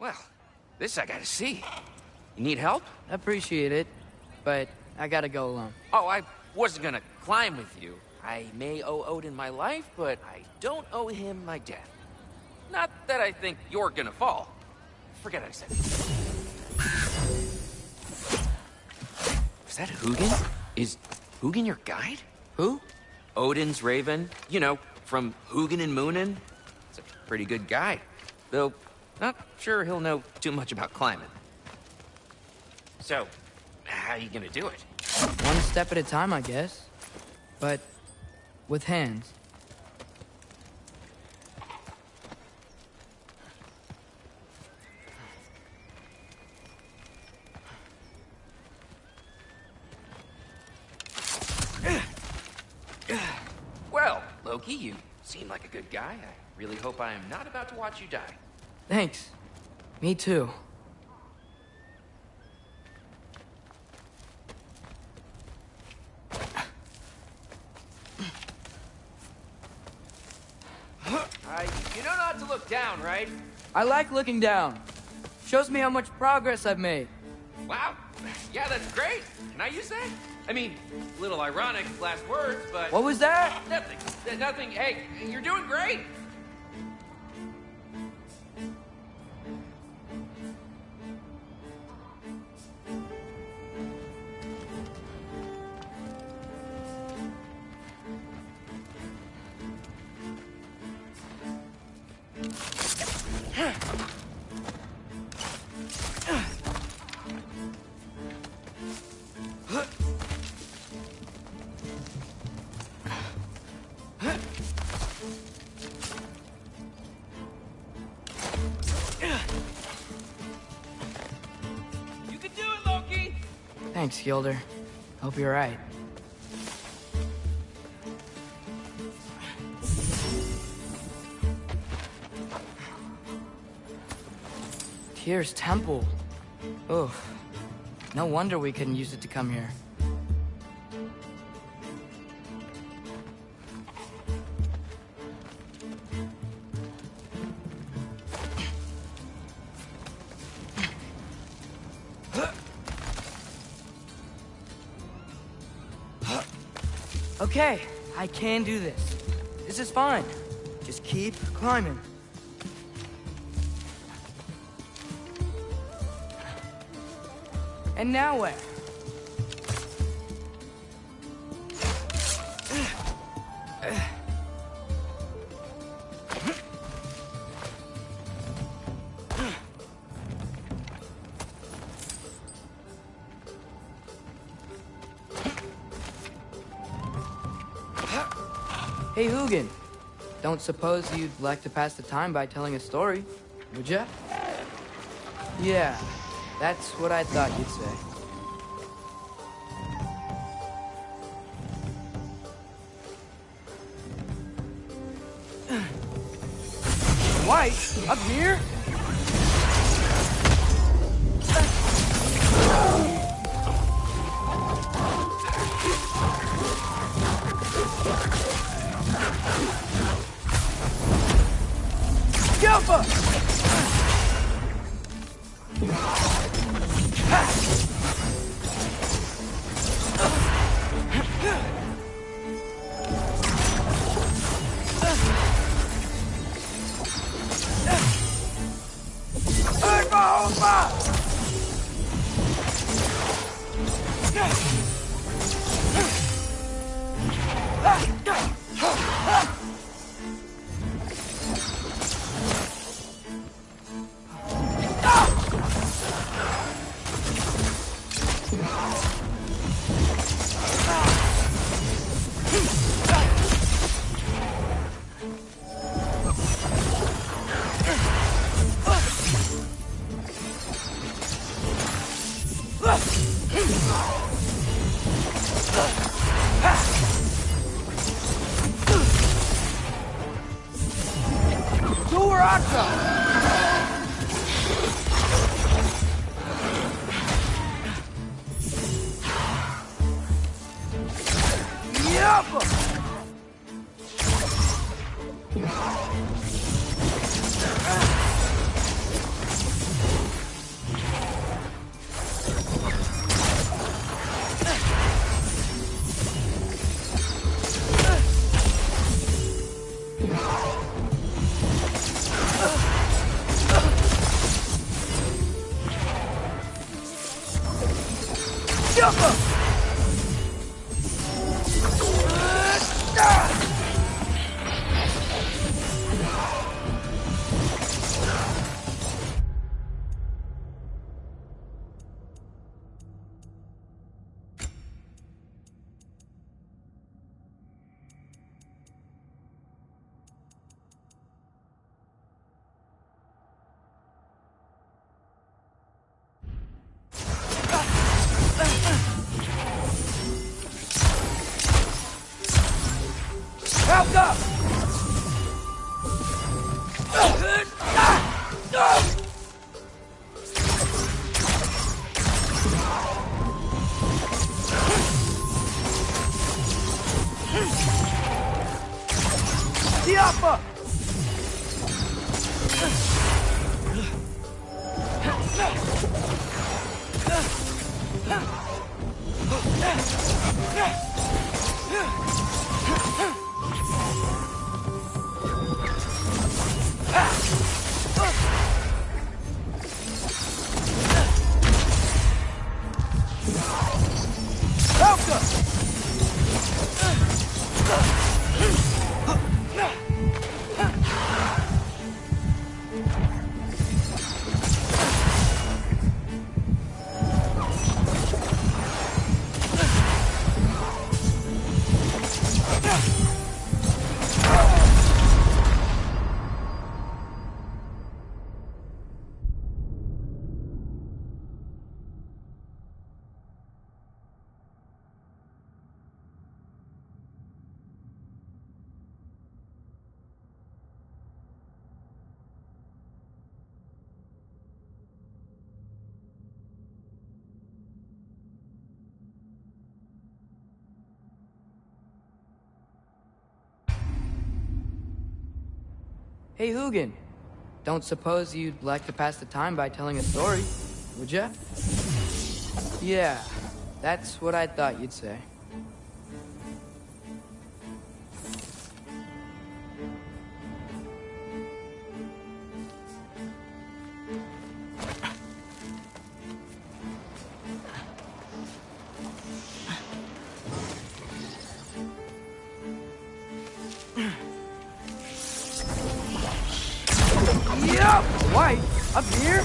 Well, this I gotta see. You need help? Appreciate it, but I gotta go alone. Oh, I wasn't gonna climb with you. I may owe Odin my life, but I don't owe him my death. Not that I think you're gonna fall. Forget I said it. Is that Hugin? Is Hugin your guide? Who? Odin's raven. You know, from Hugin and Moonin. It's a pretty good guide. Though, not sure he'll know too much about climbing. So, how you gonna do it? One step at a time, I guess. But with hands. Well, Loki, you seem like a good guy. I really hope I am not about to watch you die. Thanks. Me too. You know not to look down, right? I like looking down. Shows me how much progress I've made. Wow. Yeah, that's great. Can I use that? I mean, a little ironic last words, but... What was that? Nothing. Nothing. Hey, you're doing great. Thanks, Gilder. Hope you're right. Tyr's temple. Oof. No wonder we couldn't use it to come here. Okay, I can do this. This is fine. Just keep climbing. And now where? Hey, Hugin. Don't suppose you'd like to pass the time by telling a story, would ya? Yeah, that's what I thought you'd say. White? Up here? Alpha! Hey, Hugin. Don't suppose you'd like to pass the time by telling a story, would ya? Yeah, that's what I thought you'd say. Yeah, White, up here?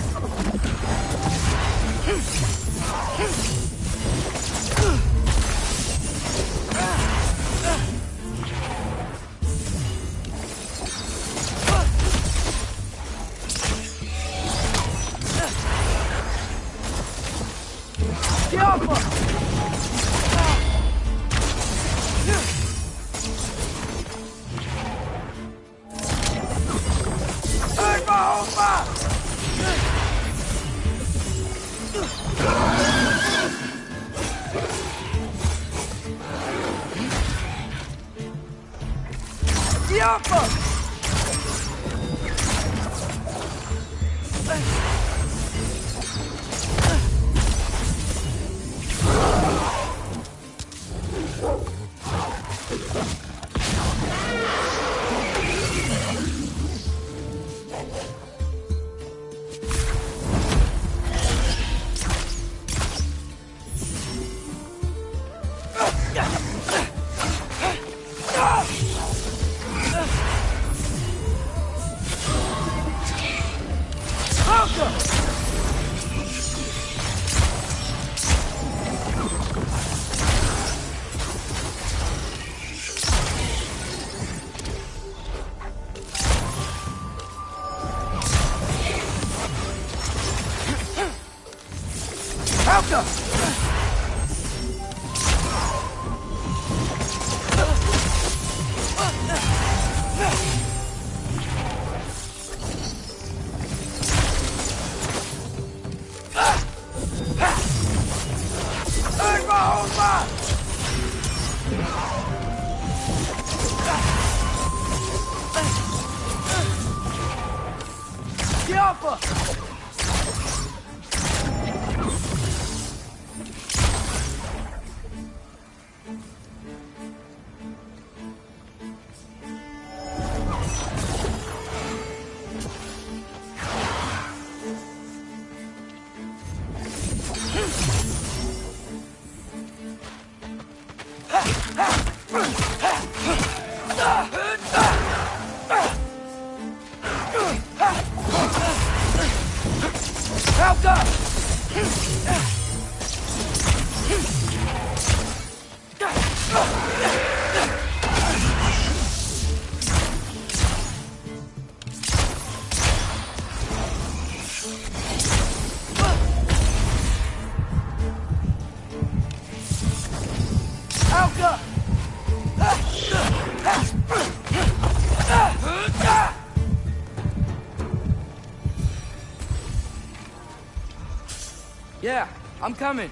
Yeah, I'm coming.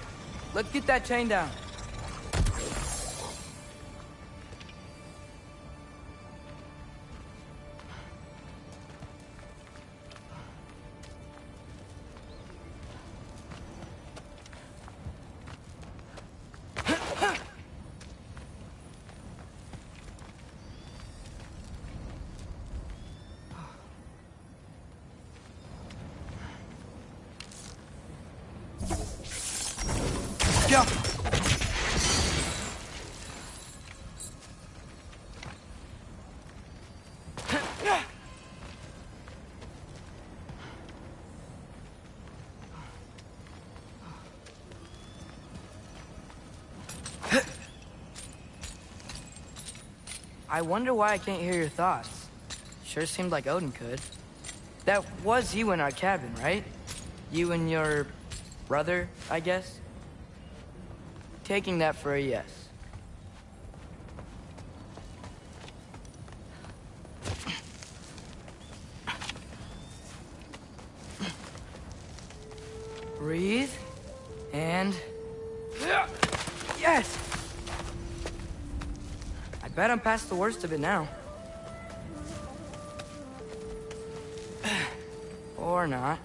Let's get that chain down. Go! I wonder why I can't hear your thoughts. Sure seemed like Odin could. That was you in our cabin, right? You and your brother, I guess? Taking that for a yes. Breathe, and... Yes! I bet I'm past the worst of it now. Or not.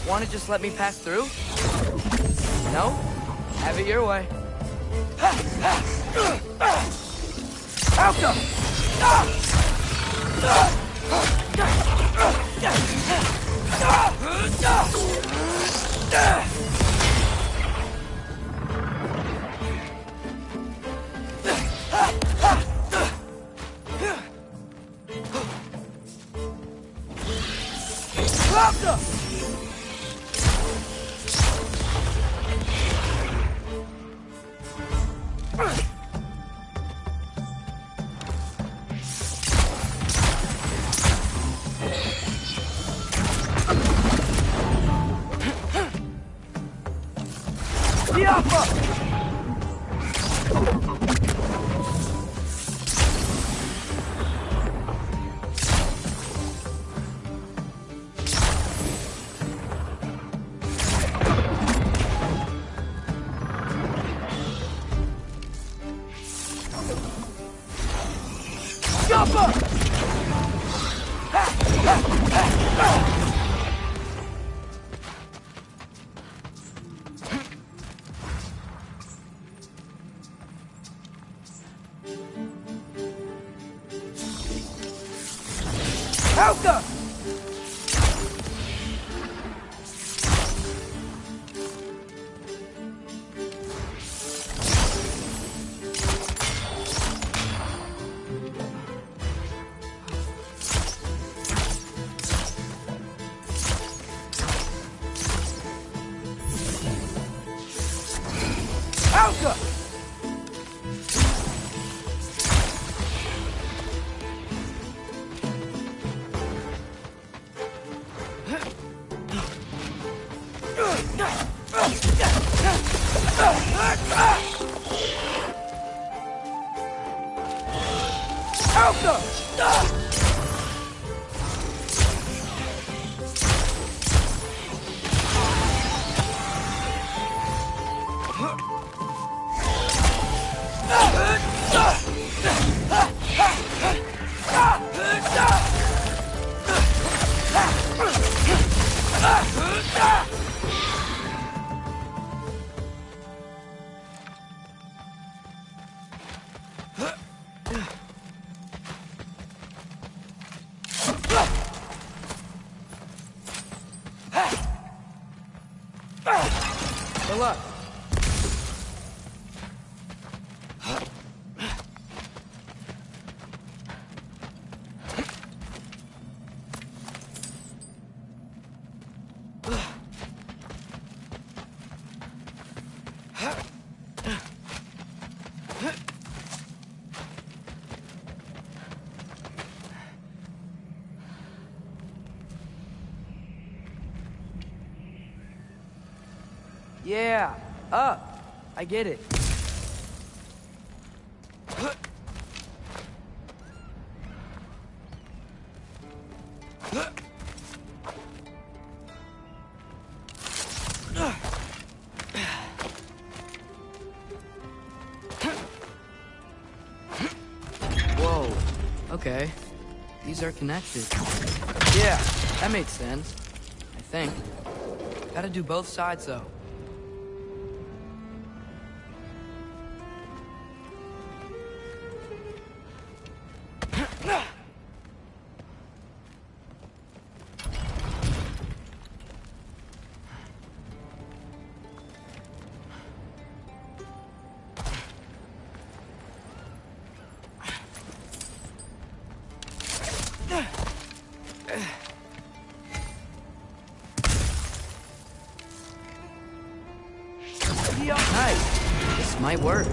Wanna just let me pass through? No? Have it your way. Helga! Helga! Buckle up. Yeah, up. I get it. Whoa. Okay. These are connected. Yeah, that makes sense. I think. Gotta do both sides, though. Nice. This might work.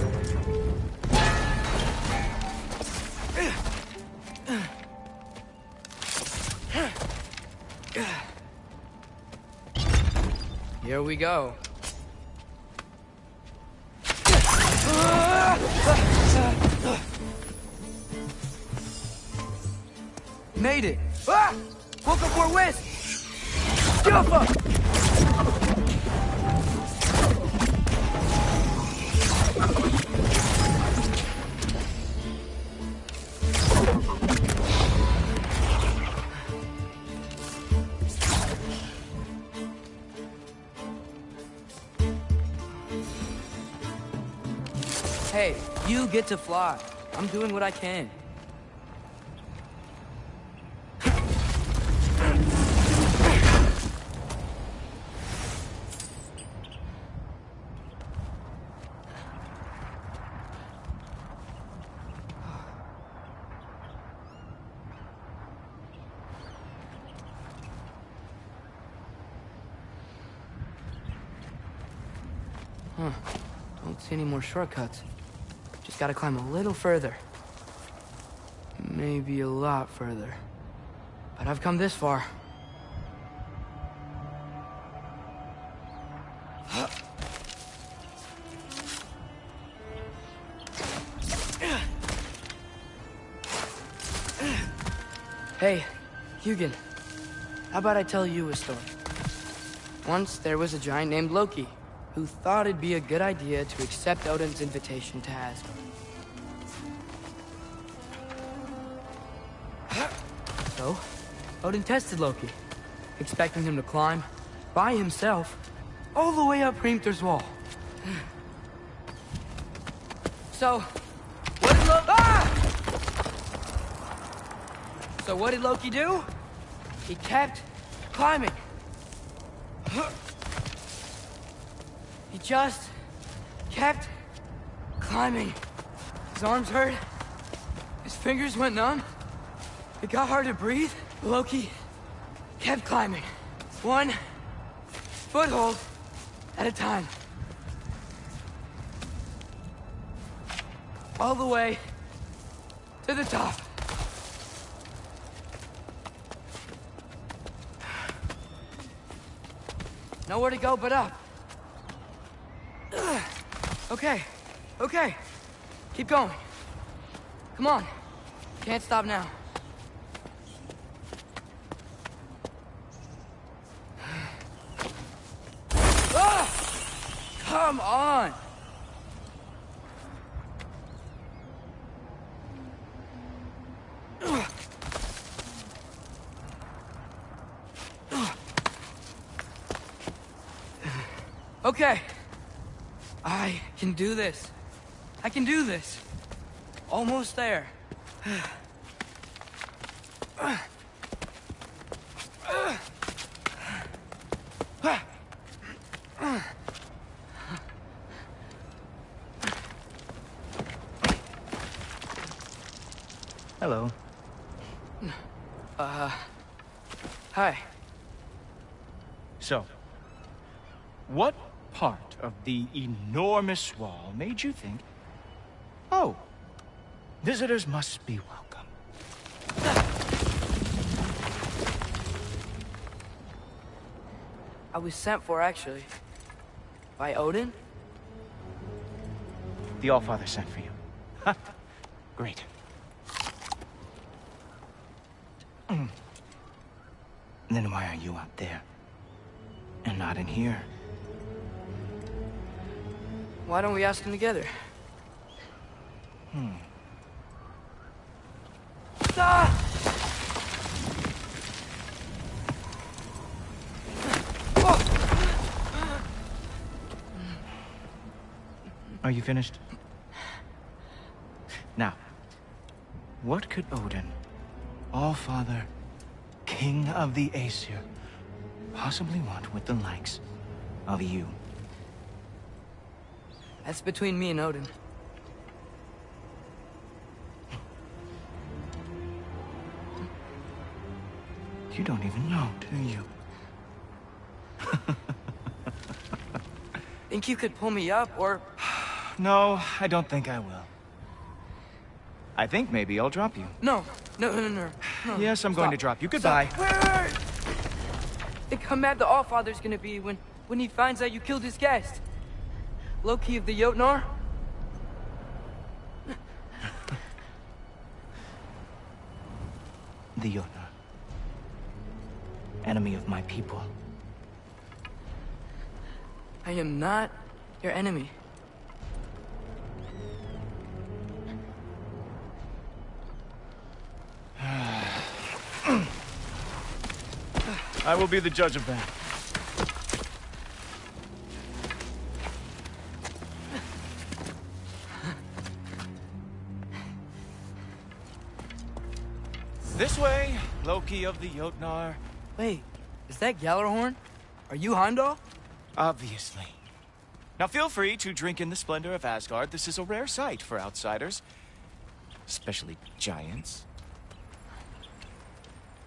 Here we go. Made it. Ah! Woke up more west. Jump up. Hey, you get to fly. I'm doing what I can. Huh. Don't see any more shortcuts. Just gotta climb a little further. Maybe a lot further. But I've come this far. Hey, Hugin. How about I tell you a story? Once there was a giant named Loki, who thought it'd be a good idea to accept Odin's invitation to Asgard. So, Odin tested Loki, expecting him to climb, by himself, all the way up Hrimthur's wall. So, what did Loki... So what did Loki do? He kept climbing. He just kept climbing. His arms hurt. His fingers went numb. It got hard to breathe. Loki kept climbing. One foothold at a time. All the way to the top. Nowhere to go but up. Okay, okay. Keep going. Come on. Can't stop now. Come on! Okay. I can do this. I can do this. Almost there. So, what part of the enormous wall made you think, oh, visitors must be welcome? I was sent for, actually. By Odin? The Allfather sent for you. Ha! Great. Then why are you out there? And not in here? Why don't we ask him together? Ah! Are you finished? Now, what could Odin, Allfather, King of the Aesir, possibly want with the likes of you? That's between me and Odin. You don't even know, do you? Think you could pull me up, or... No, I don't think I will. I think maybe I'll drop you. No. Yes, I'm going to drop you. Goodbye. Wait. Think how mad the Allfather's gonna be when he finds out you killed his guest. Loki of the Jotnar? The Jotnar. Enemy of my people. I am not your enemy. I will be the judge of that. This way, Loki of the Jotnar. Wait, is that Gjallarhorn? Are you Heimdall? Obviously. Now feel free to drink in the splendor of Asgard. This is a rare sight for outsiders. Especially giants.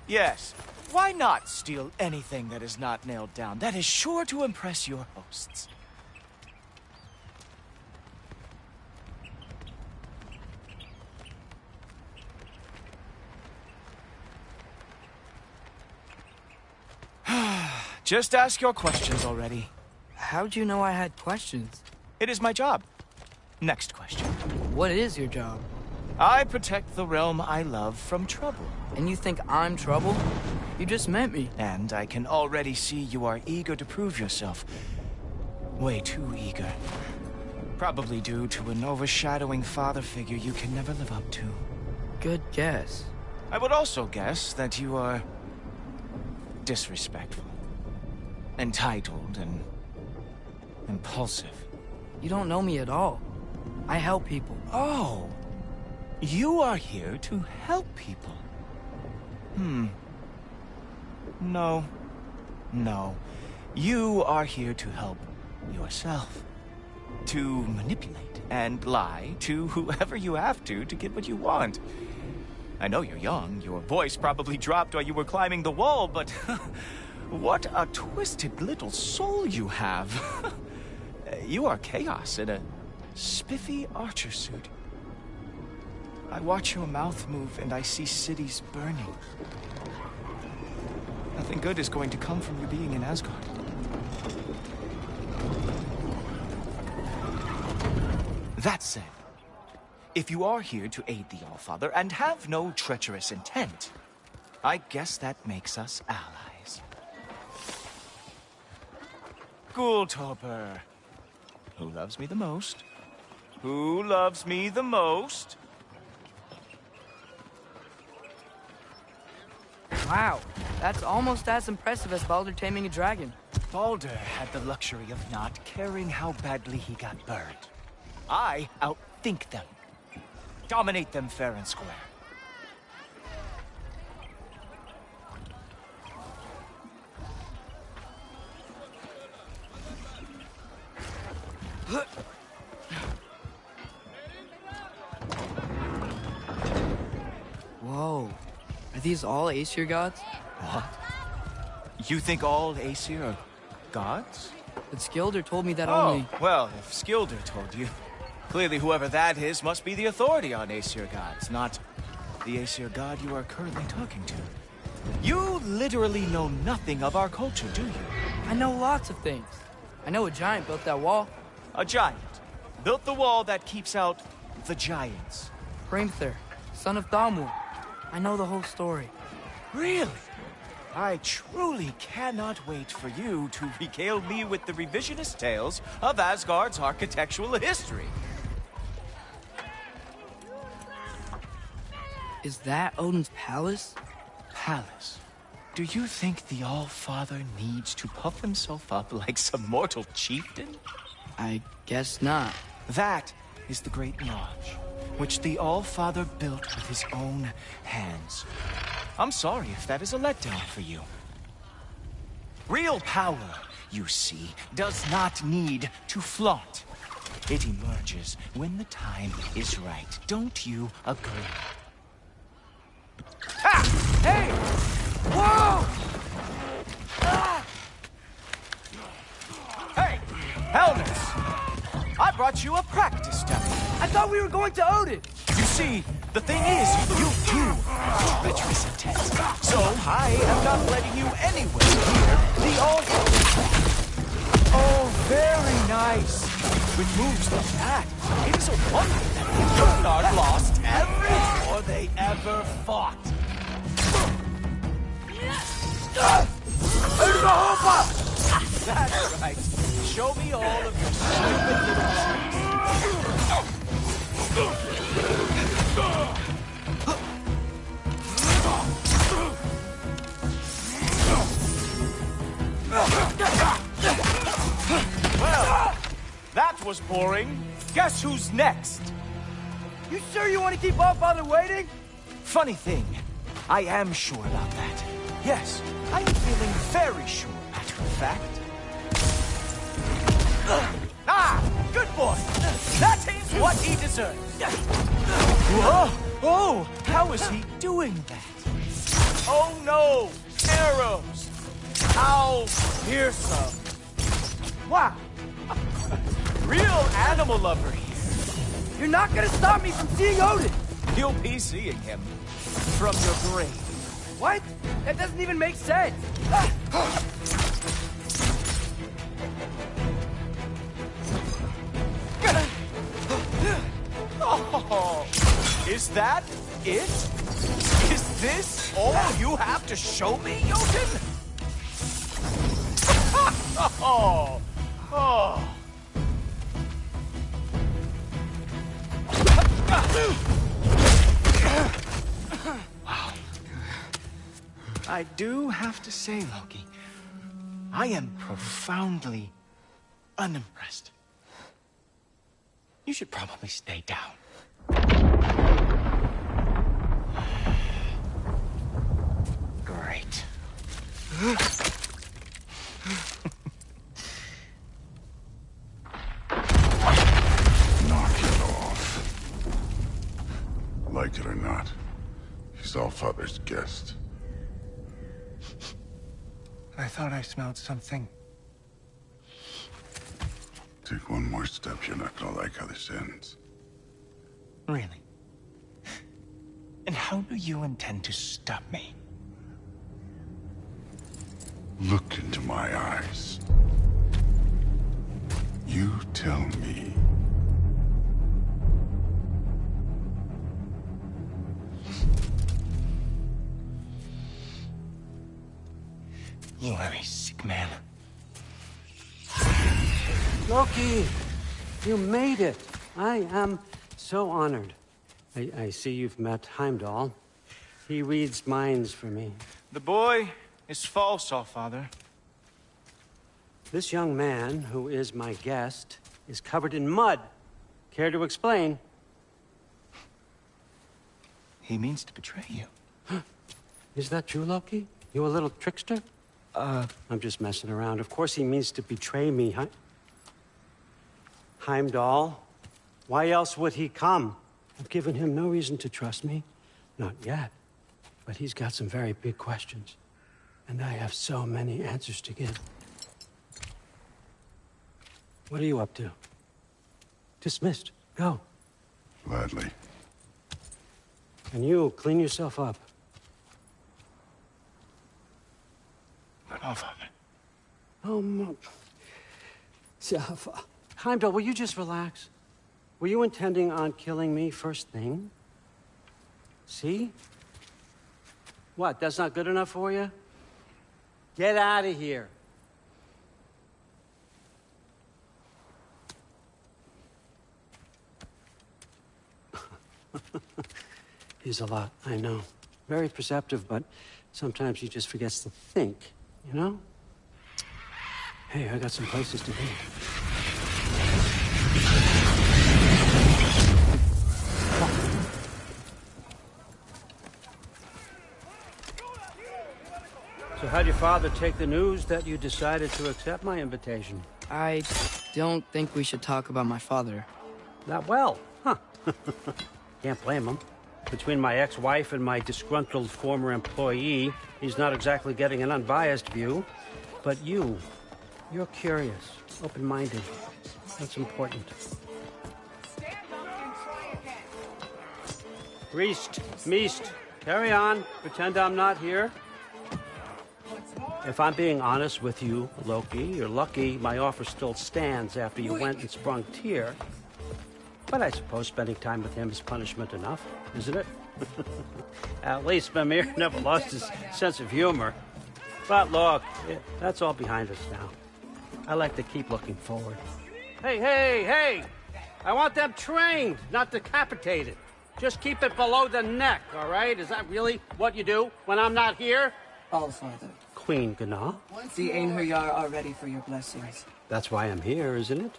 Yes, why not steal anything that is not nailed down? That is sure to impress your hosts. Just ask your questions already. How'd you know I had questions? It is my job. Next question. What is your job? I protect the realm I love from trouble. And you think I'm trouble? You just met me. And I can already see you are eager to prove yourself. Way too eager. Probably due to an overshadowing father figure you can never live up to. Good guess. I would also guess that you are disrespectful, entitled, and impulsive. You don't know me at all. I help people. Oh, you are here to help people. No. You are here to help yourself. To manipulate and lie to whoever you have to get what you want. I know you're young. Your voice probably dropped while you were climbing the wall, but what a twisted little soul you have. You are chaos in a spiffy archer suit. I watch your mouth move and I see cities burning. Nothing good is going to come from you being in Asgard. That said, if you are here to aid the Allfather and have no treacherous intent, I guess that makes us allies. Gulltoppr. Who loves me the most? Who loves me the most? Wow, that's almost as impressive as Baldur taming a dragon. Baldur had the luxury of not caring how badly he got burned. I outthink them. Dominate them fair and square. Whoa, are these all Aesir gods? What? You think all Aesir are gods? But Skilder told me that only... Well, if Skilder told you, clearly whoever that is must be the authority on Aesir gods, not the Aesir god you are currently talking to. You literally know nothing of our culture, do you? I know lots of things. I know a giant built that wall. A giant built the wall that keeps out the giants. Hrimthur, son of Thamur. I know the whole story. Really? I truly cannot wait for you to regale me with the revisionist tales of Asgard's architectural history. Is that Odin's palace? Palace? Do you think the All-Father needs to puff himself up like some mortal chieftain? I guess not. That is the Great Lodge, which the All-Father built with his own hands. I'm sorry if that is a letdown for you. Real power, you see, does not need to flaunt. It emerges when the time is right. Don't you agree? Ha! Hey! Whoa! Ah! Hey, Helmets! I brought you a practice dummy. I thought we were going to Odin! You see, the thing is, you too are treacherous intent. So I am not letting you anywhere near the altar. Oh, very nice. With moves like that, it is a wonder that Midgard lost every war they ever fought. That's right. Show me all of your stupid little tricks. Well, that was boring. Guess who's next? You sure you want to keep All-Father waiting? Funny thing, I am sure about that. Yes, I am feeling very sure, matter of fact. Good boy! That is what he deserves! Whoa! Oh, how is he doing that? Oh no! Arrows! How fearsome! Wow! Real animal lover here. You're not gonna stop me from seeing Odin! You'll be seeing him from your grave. What? That doesn't even make sense! Oh, is that it? Is this all you have to show me, Jotun? Oh, oh. Wow. I do have to say, Loki, I am profoundly unimpressed. You should probably stay down. Great. Knock it off. Like it or not, he's All-Father's guest. I thought I smelled something. Take one more step, you're not gonna like how this ends. Really? And how do you intend to stop me? Look into my eyes. You tell me. You are a sick man. Loki, you made it. I am so honored. I see you've met Heimdall. He reads minds for me. The boy is false, All-Father. This young man, who is my guest, is covered in mud. Care to explain? He means to betray you. Is that true, Loki? You a little trickster? I'm just messing around. Of course he means to betray me, Heimdall. Why else would he come? I've given him no reason to trust me. Not yet. But he's got some very big questions. And I have so many answers to give. What are you up to? Dismissed. Go. Gladly. And you, clean yourself up. Oh, Heimdall, will you just relax? Were you intending on killing me first thing? See? What, that's not good enough for you? Get out of here. He's a lot, I know. Very perceptive, but sometimes he just forgets to think, you know? Hey, I got some places to be. So how'd your father take the news that you decided to accept my invitation? I don't think we should talk about my father. Not well, huh? Can't blame him. Between my ex-wife and my disgruntled former employee, he's not exactly getting an unbiased view. But you're curious, open-minded. That's important. Priest, Meest, carry on. Pretend I'm not here. If I'm being honest with you, Loki, you're lucky my offer still stands after you went and sprung Tyr. But I suppose spending time with him is punishment enough, isn't it? At least Mimir never lost his sense of humor. But look, that's all behind us now. I like to keep looking forward. Hey! I want them trained, not decapitated. Just keep it below the neck, all right? Is that really what you do when I'm not here? Allfather. Queen Gná. The Einherjar are ready for your blessings. That's why I'm here, isn't it?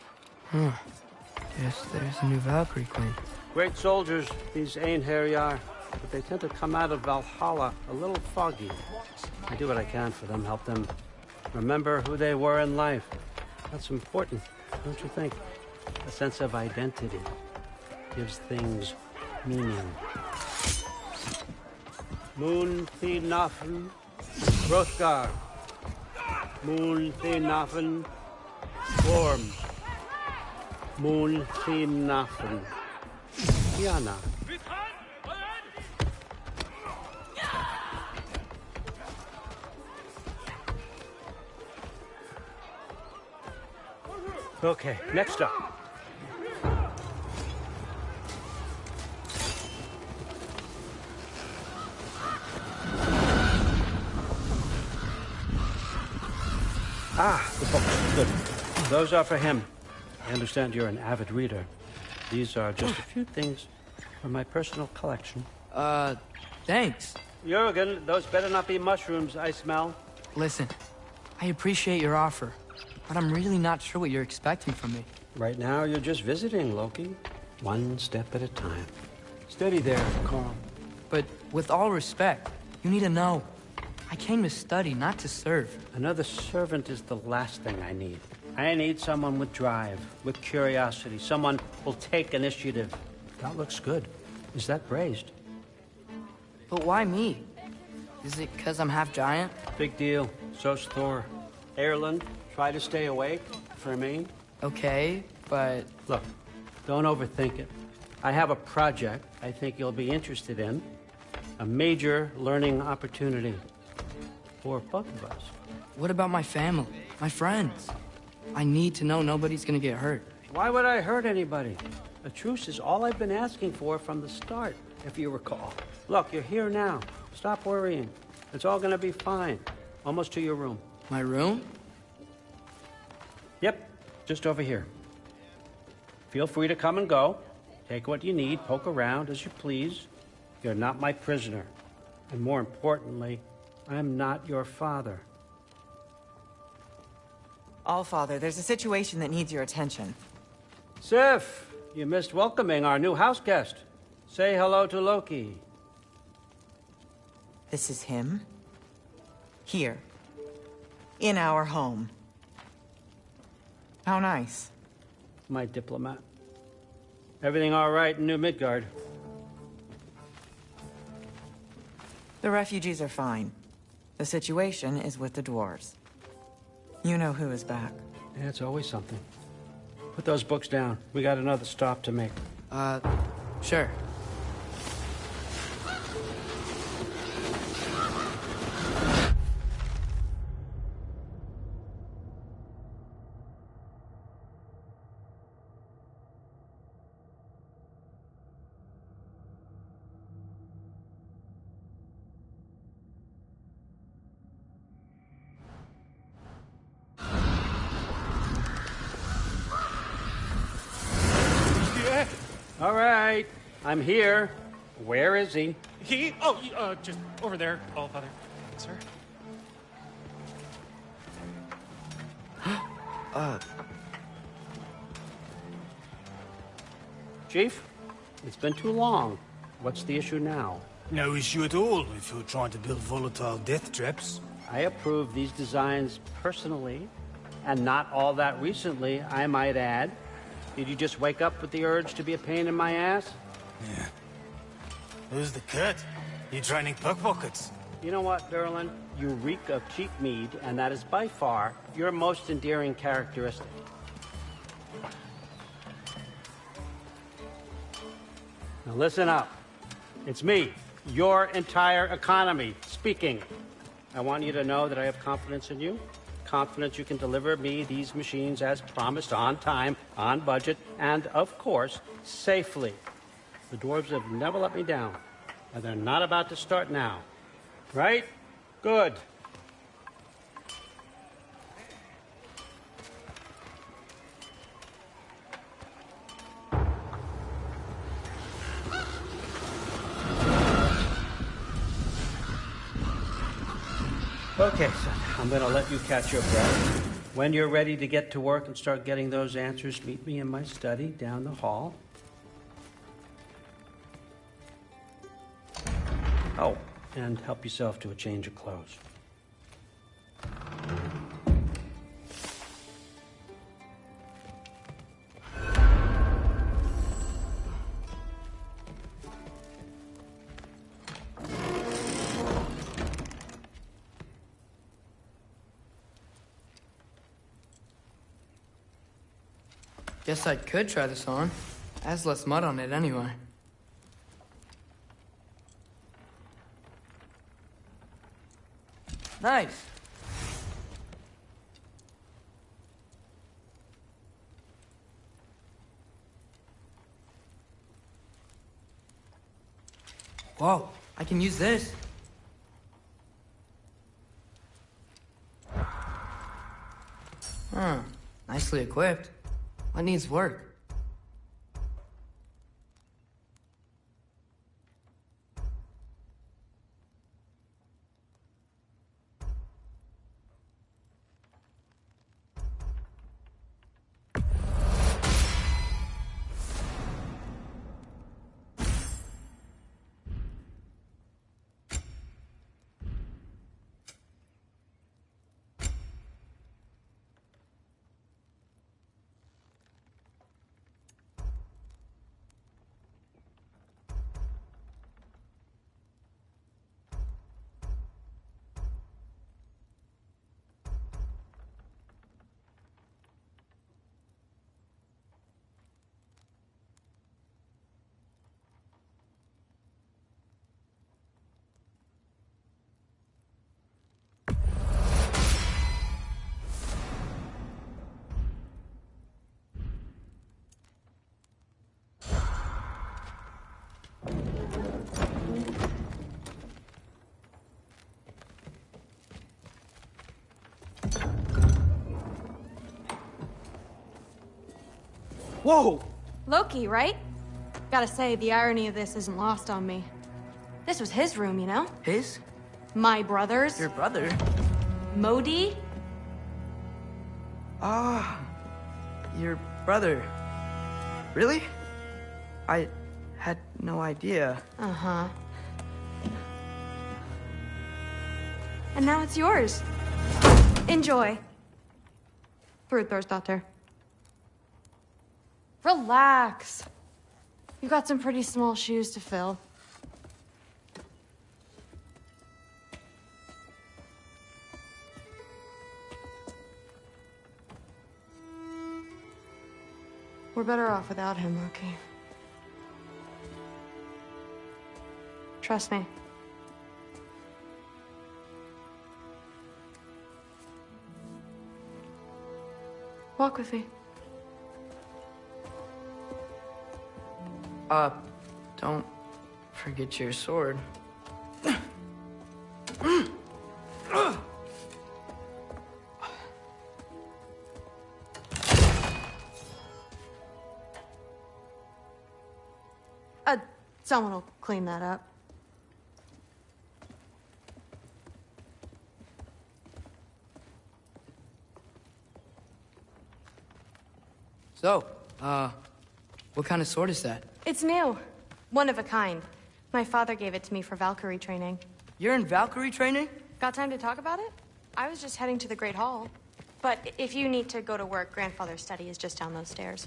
Yes, there's a new Valkyrie Queen. Great soldiers, these Einherjar, but they tend to come out of Valhalla a little foggy. I do what I can for them, help them remember who they were in life. That's important, don't you think? A sense of identity gives things meaning. Moon Thinafen, Hrothgar. Moon Thinafen, Worm. Moon Thinafen, Diana. Okay, next up. The books. Good. Those are for him. I understand you're an avid reader. These are just a few things from my personal collection. Thanks. Jurgen, those better not be mushrooms I smell. Listen, I appreciate your offer, but I'm really not sure what you're expecting from me. Right now, you're just visiting, Loki. One step at a time. Steady there, Carl. But with all respect, you need to know. I came to study, not to serve. Another servant is the last thing I need. I need someone with drive, with curiosity, someone who'll take initiative. That looks good. Is that praised? But why me? Is it because I'm half giant? Big deal. So's Thor. Erland, try to stay awake for me. Okay, but... Look, don't overthink it. I have a project I think you'll be interested in. A major learning opportunity. For both of us. What about my family? My friends? I need to know nobody's gonna get hurt. Why would I hurt anybody? A truce is all I've been asking for from the start, if you recall. Look, you're here now. Stop worrying. It's all gonna be fine. Almost to your room. My room? Yep, just over here. Feel free to come and go. Take what you need, poke around as you please. You're not my prisoner. And more importantly, I'm not your father. Allfather, there's a situation that needs your attention. Sif, you missed welcoming our new house guest. Say hello to Loki. This is him. Here. In our home. How nice. My diplomat. Everything all right in New Midgard? The refugees are fine. The situation is with the dwarves. You know who is back. Yeah, it's always something. Put those books down. We got another stop to make. Sure. All right, I'm here. Where is he? Just over there, Allfather. Sir? Chief, it's been too long. What's the issue now? No issue at all if you're trying to build volatile death traps. I approve these designs personally, and not all that recently, I might add. Did you just wake up with the urge to be a pain in my ass? Yeah. Who's the cut? You training pickpockets? You know what, Derlin? You reek of cheap mead, and that is by far your most endearing characteristic. Now listen up. It's me, your entire economy, speaking. I want you to know that I have confidence in you. Confidence you can deliver me these machines as promised, on time, on budget, and, of course, safely. The dwarves have never let me down, and they're not about to start now. Right? Good. Okay, son, I'm gonna let you catch your breath. When you're ready to get to work and start getting those answers, meet me in my study down the hall. Oh, and help yourself to a change of clothes. Guess I could try this on. Has less mud on it anyway. Nice. Whoa, I can use this. Huh, nicely equipped. What needs work? Whoa! Loki, right? Gotta say, the irony of this isn't lost on me. This was his room, you know? His? My brother's. Your brother? Modi? Ah, your brother. Really? I had no idea. Uh-huh. And now it's yours. Enjoy. Fruthdóttir. Relax. You've got some pretty small shoes to fill. We're better off without him, Loki. Trust me. Walk with me. Don't forget your sword. Someone will clean that up. So, what kind of sword is that? It's new. One of a kind. My father gave it to me for Valkyrie training. You're in Valkyrie training? Got time to talk about it? I was just heading to the Great Hall. But if you need to go to work, Grandfather's study is just down those stairs.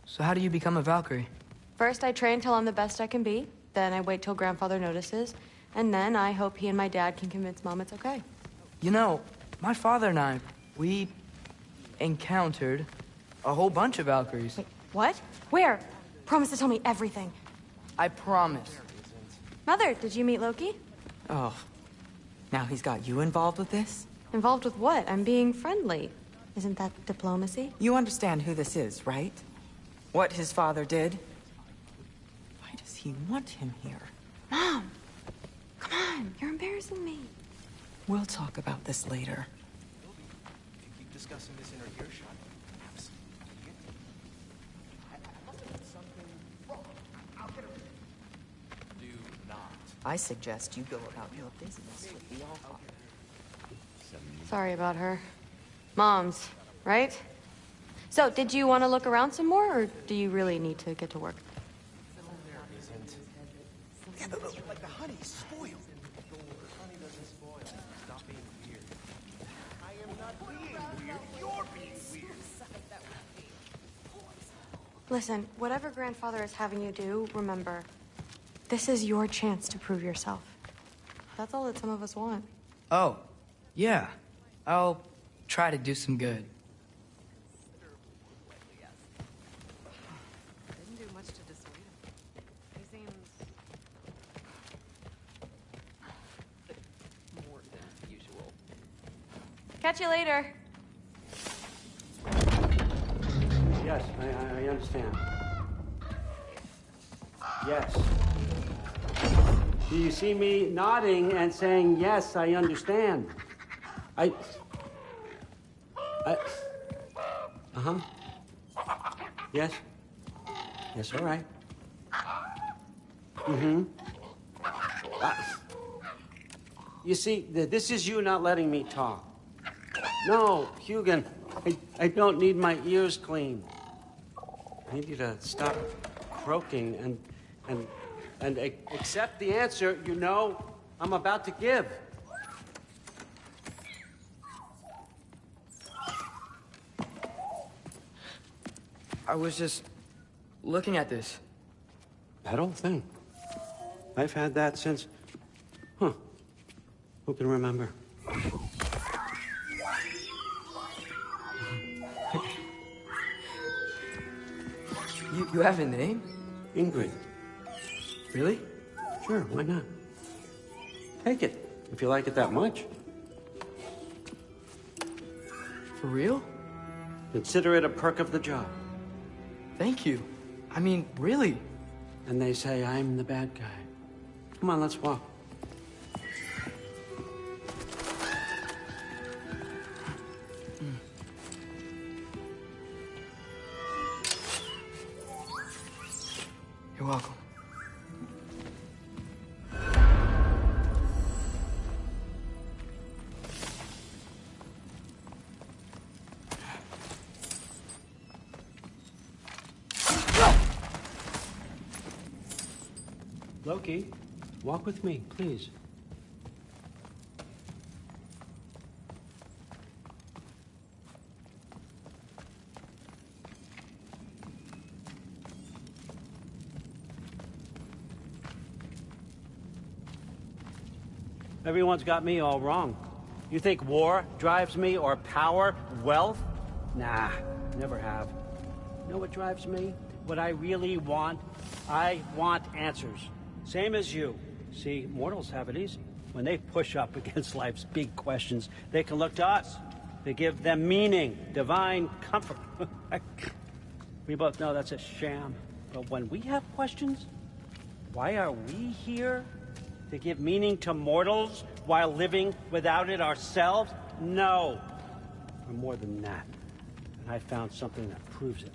So how do you become a Valkyrie? First, I train till I'm the best I can be. Then I wait till Grandfather notices. And then I hope he and my dad can convince Mom it's okay. You know, my father and I, we encountered a whole bunch of Valkyries. Wait, what? Where? Promise to tell me everything. I promise. Mother, did you meet Loki? Oh, now he's got you involved with this? Involved with what? I'm being friendly. Isn't that diplomacy? You understand who this is, right? What his father did? Why does he want him here? Mom! Come on, you're embarrassing me. We'll talk about this later. If you keep discussing this in her earshot, perhaps. Do not. I suggest you go about your business with the Allfather. Sorry about her. Mom's, right? So, did you want to look around some more, or do you really need to get to work? Yeah, like the honey is spoiled. The honey doesn't spoil. Stop being weird. I am not being weird. You're being weird. Listen, whatever Grandfather is having you do, remember, this is your chance to prove yourself. That's all that some of us want. Oh, yeah. I'll try to do some good. Didn't do much to dissuade him. He seems more than usual. Catch you later. Yes, I understand. Yes. Do you see me nodding and saying, yes, I understand? Uh-huh. Yes. Yes, all right. Mm-hmm. You see, this is you not letting me talk. No, Hugin, I don't need my ears cleaned. I need you to stop croaking and accept the answer you know I'm about to give. I was just looking at this. That old thing. I've had that since... Huh. Who can remember? You have a name? Ingrid. Really? Sure, why not? Take it, if you like it that much. For real? Consider it a perk of the job. Thank you. I mean, really. And they say I'm the bad guy. Come on, let's walk. You're welcome. Loki, walk with me, please. Everyone's got me all wrong. You think war drives me, or power, wealth? Nah, never have. You know what drives me? What I really want? I want answers. Same as you. See, mortals have it easy. When they push up against life's big questions, they can look to us. They give them meaning, divine comfort. We both know that's a sham. But when we have questions, why are we here? To give meaning to mortals while living without it ourselves? No. We're more than that. And I found something that proves it.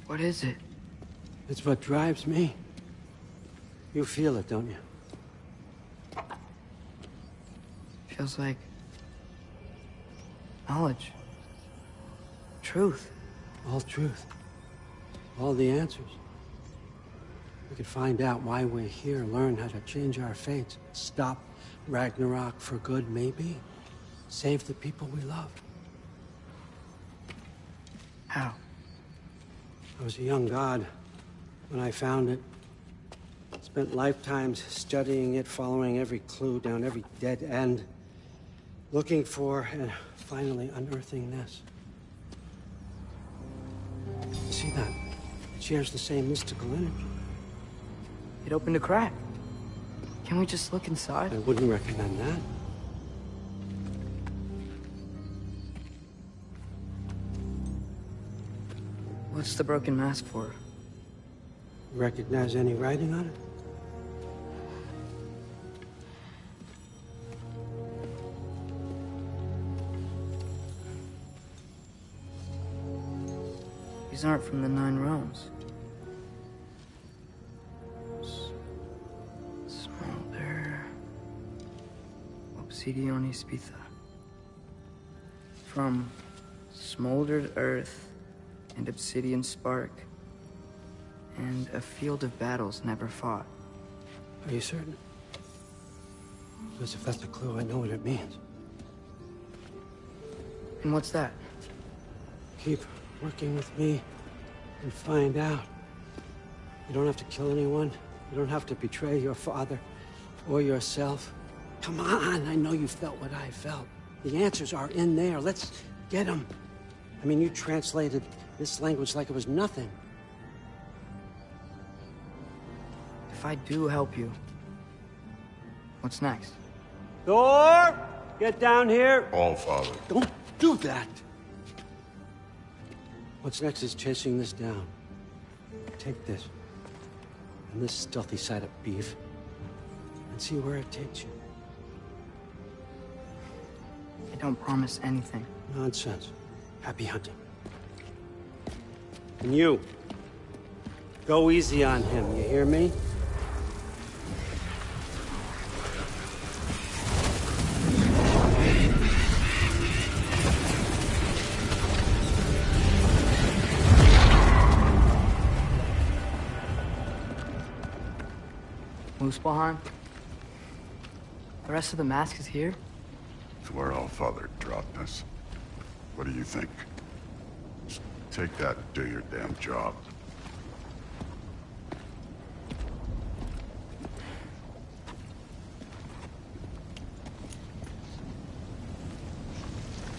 What is it? It's what drives me. You feel it, don't you? Feels like knowledge. Truth. All truth. All the answers. We could find out why we're here, learn how to change our fates, stop Ragnarok for good, maybe. Save the people we love. How? I was a young god when I found it. Spent lifetimes studying it, following every clue down every dead end, looking for and finally unearthing this. See that? It shares the same mystical energy. It opened a crack. Can we just look inside? I wouldn't recommend that. What's the broken mask for? Recognize any writing on it? These aren't from the Nine Realms. Smolder. Obsidione Spitha. From smoldered earth and obsidian spark, and a field of battles never fought. Are you certain? Because if that's a clue, I know what it means. And what's that? Keep working with me and find out. You don't have to kill anyone. You don't have to betray your father or yourself. Come on, I know you felt what I felt. The answers are in there. Let's get them. I mean, you translated this language like it was nothing. If I do help you, what's next? Thor! Get down here! All Father. Don't do that! What's next is chasing this down. Take this, and this stealthy side of beef, and see where it takes you. I don't promise anything. Nonsense. Happy hunting. And you, go easy on him, you hear me? Muspelheim? The rest of the mask is here? It's where All Father dropped us. What do you think? Just take that and do your damn job.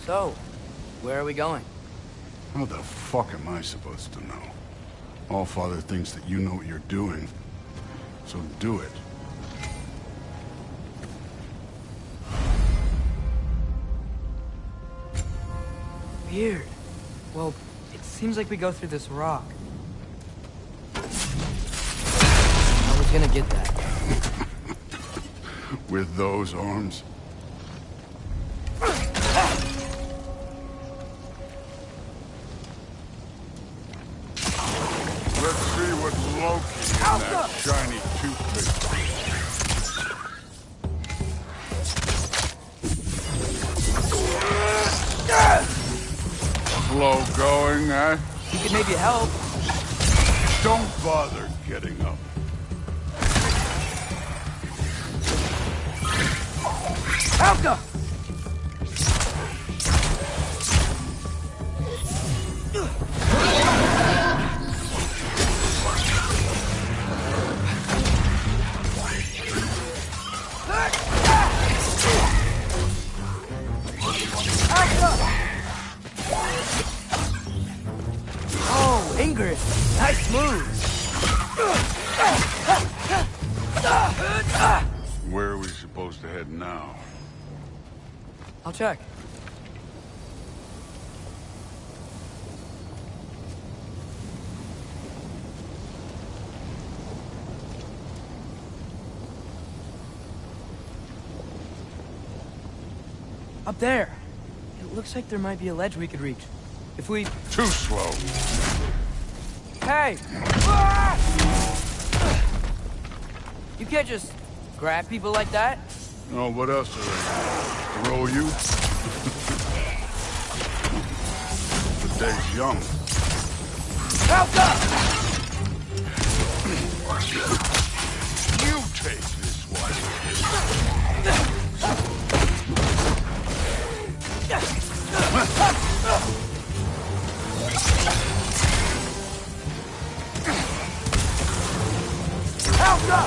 So, where are we going? How the fuck am I supposed to know? All Father thinks that you know what you're doing, so do it. Weird. Well, it seems like we go through this rock. I was gonna get that. With those arms? Let's see what Loki slow going, eh? He could maybe help. Don't bother getting up. Helga! Oh, Ingrid. Nice move. Where are we supposed to head now? I'll check. Up there. It looks like there might be a ledge we could reach. If we... Too slow. Hey! You can't just grab people like that. Oh, what else are they? Throw you? The day's young. Helga! You take this one. Helga!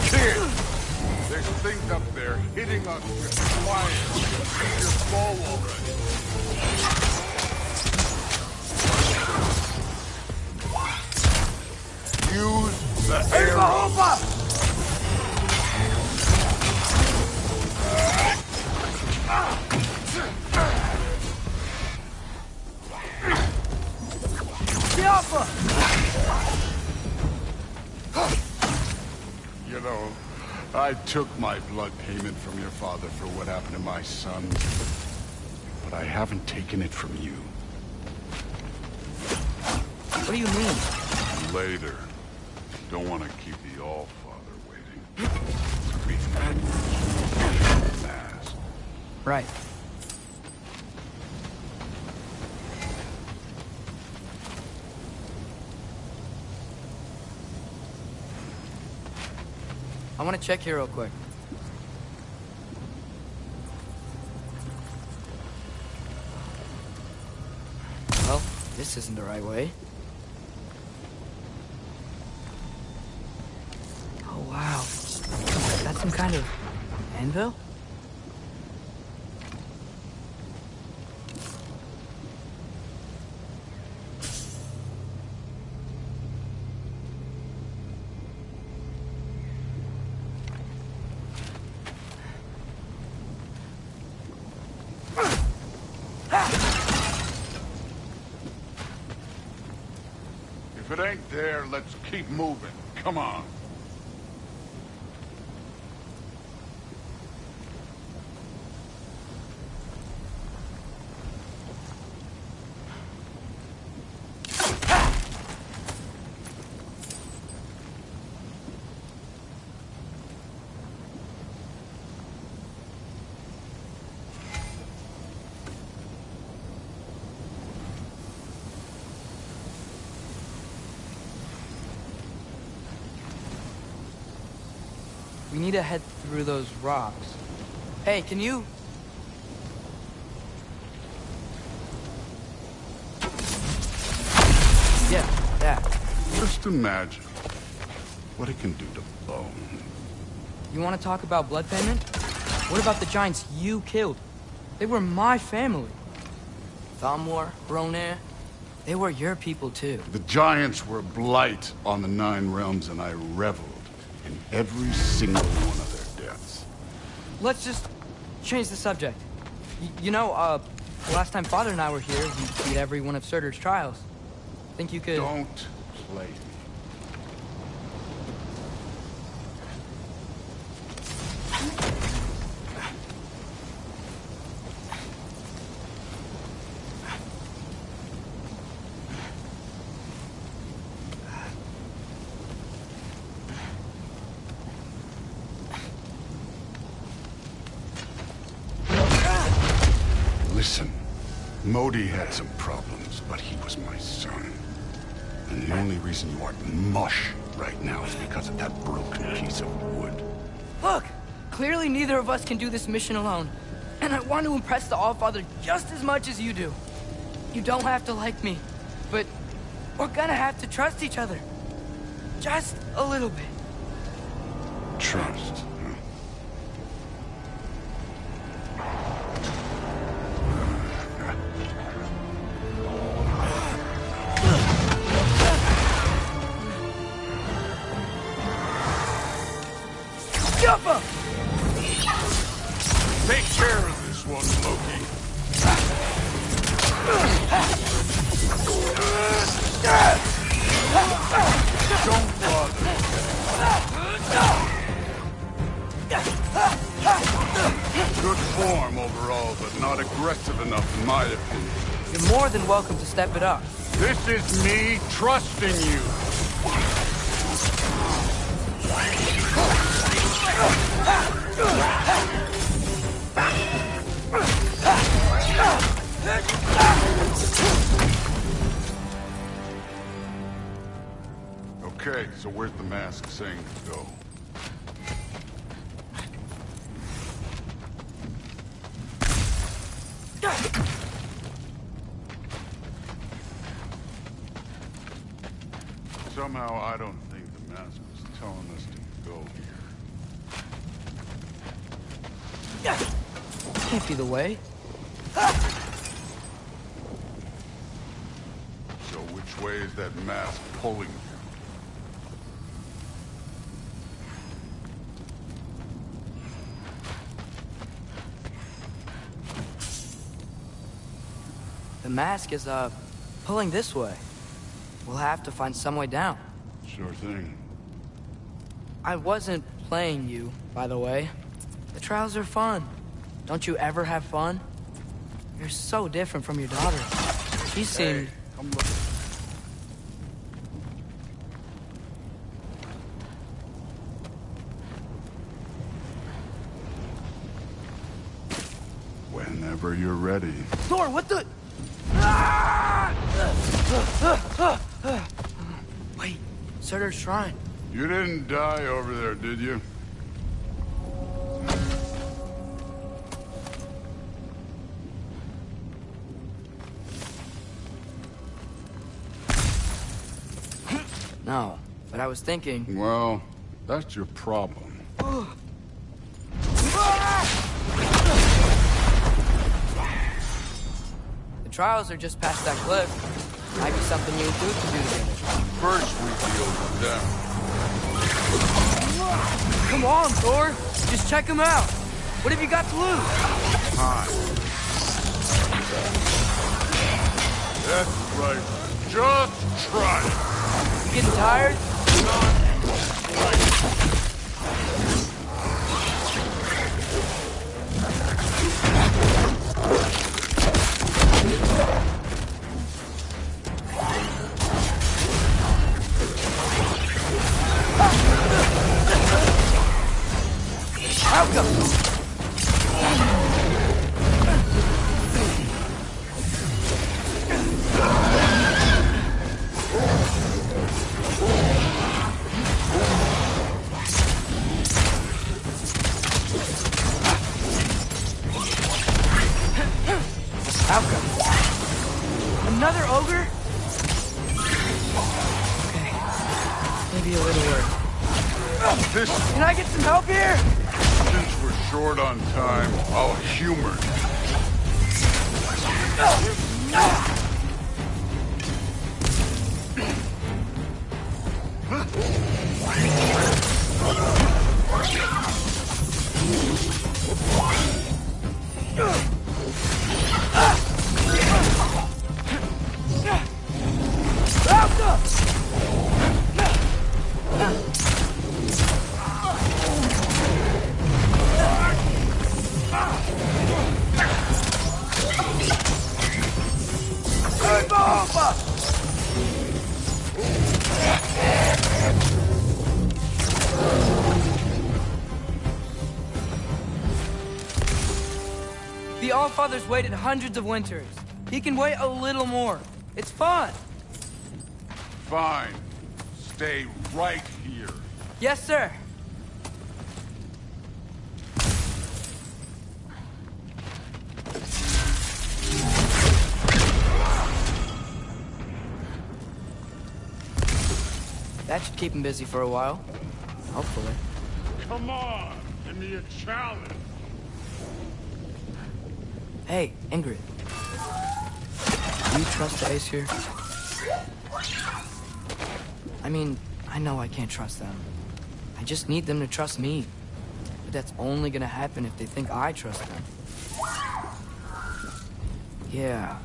Kid! There's things up there hitting us with fire. Keep your bow already. Use the arrow. You know, I took my blood payment from your father for what happened to my son, but I haven't taken it from you. What do you mean? Later. Don't want to keep the All-Father waiting. We've had mass. Right. I want to check here real quick. Well, this isn't the right way. Oh, wow. That's some kind of anvil? If it ain't there, let's keep moving. Come on. We need to head through those rocks. Hey, can you... Yeah, that. Just imagine what it can do to bone. You want to talk about blood payment? What about the giants you killed? They were my family. Thamur, Ronir, they were your people too. The giants were blight on the Nine Realms, and I reveled in every single one of their deaths. Let's just change the subject. You know, the last time Father and I were here, we beat every one of Surtur's trials. Think you could... Don't play me. Listen, Modi had some problems, but he was my son. And the only reason you are mush right now is because of that broken piece of wood. Look! Clearly neither of us can do this mission alone. And I want to impress the Allfather just as much as you do. You don't have to like me, but we're gonna have to trust each other. Just a little bit. Trust, huh? Jumper! Take care of this one, Loki. Don't bother. Good form overall, but not aggressive enough in my opinion. You're more than welcome to step it up. This is me trusting you. Okay, so where's the mask saying to go? Somehow I don't think the mask was telling us to go here. Can't be the way. So which way is that mask pulling you? The mask is, pulling this way. We'll have to find some way down. Sure thing. I wasn't playing you, by the way. The trials are fun. Don't you ever have fun? You're so different from your daughter. She seemed... Hey, come look. Whenever you're ready. Thor, what the... Wait, Surtur's shrine. You didn't die over there, did you? No, but I was thinking... Well, that's your problem. The trials are just past that cliff. Might be something you and Duke can do together. First we deal with them. Come on, Thor. Just check them out. What have you got to lose? Time. That's right. Just try it. You getting tired? Outcome! Another ogre? Okay. Maybe a little work. Can I get some help here? Since we're short on time, I'll humor The Allfathers waited hundreds of winters. He can wait a little more. It's fun. Fine. Stay right here. Yes, sir. That should keep him busy for a while. Hopefully. Come on, give me a challenge. Hey, Ingrid. Do you trust the Ace here? I mean, I know I can't trust them. I just need them to trust me. But that's only gonna happen if they think I trust them. Yeah.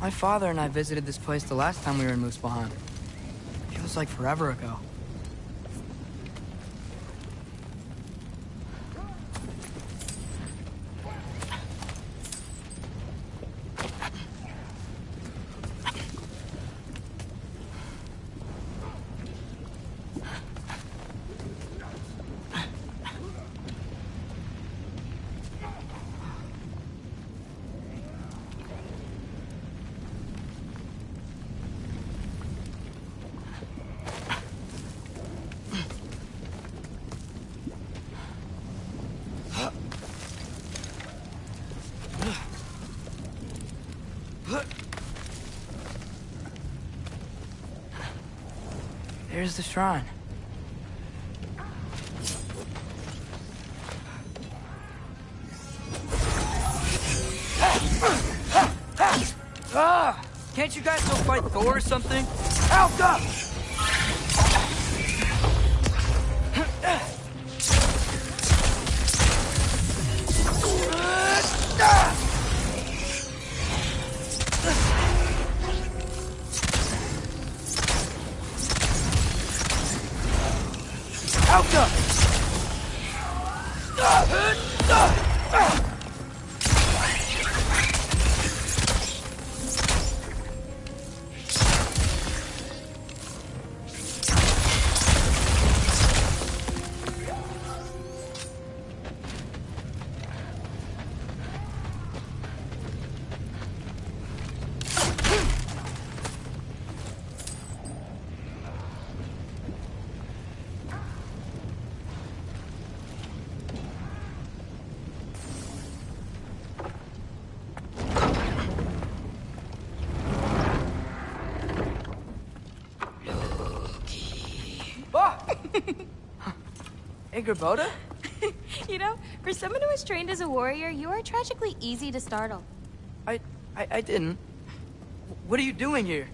My father and I visited this place the last time we were in Muspelheim. Feels like forever ago. There's the shrine. Ah! Can't you guys go fight Thor or something? Alka! Alka! Boda? You know, for someone who was trained as a warrior, you are tragically easy to startle. I didn't. What are you doing here?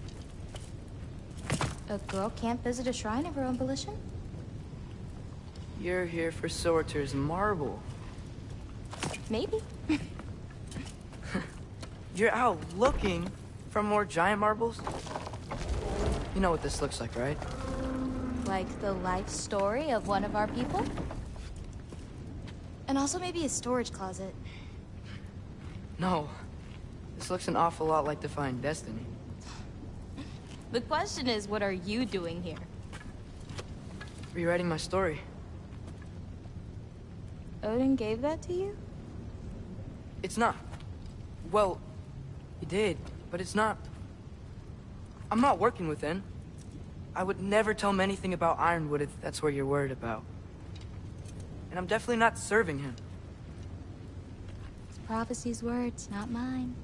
A girl can't visit a shrine of her own volition? You're here for Sorter's marble. Maybe. You're out looking for more giant marbles? You know what this looks like, right? Like the life story of one of our people? And also maybe a storage closet. No. This looks an awful lot like Defying Destiny. The question is, what are you doing here? Rewriting my story. Odin gave that to you? It's not. Well, he did, but it's not. I'm not working with him. I would never tell him anything about Ironwood if that's what you're worried about. And I'm definitely not serving him. It's prophecy's words, not mine.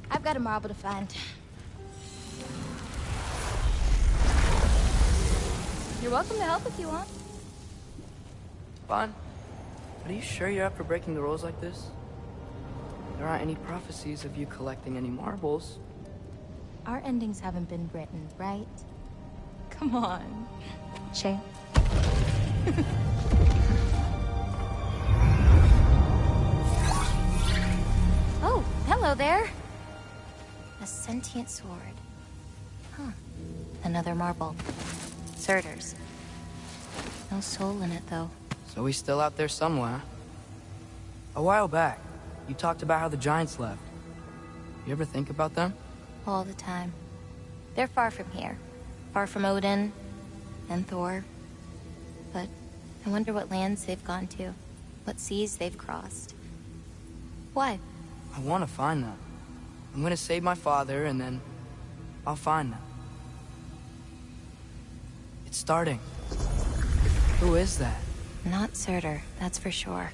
I've got a marble to find. You're welcome to help if you want. Bon, are you sure you're up for breaking the rules like this? There aren't any prophecies of you collecting any marbles. Our endings haven't been written, right? Come on, champ. Oh, hello there. A sentient sword. Huh. Another marble. Surtur's. No soul in it, though. So he's still out there somewhere. A while back, you talked about how the Giants left. You ever think about them? All the time. They're far from here. Far from Odin and Thor. But I wonder what lands they've gone to, what seas they've crossed. Why? I want to find them. I'm gonna save my father, and then I'll find them. It's starting. Who is that? Not Surtur, that's for sure.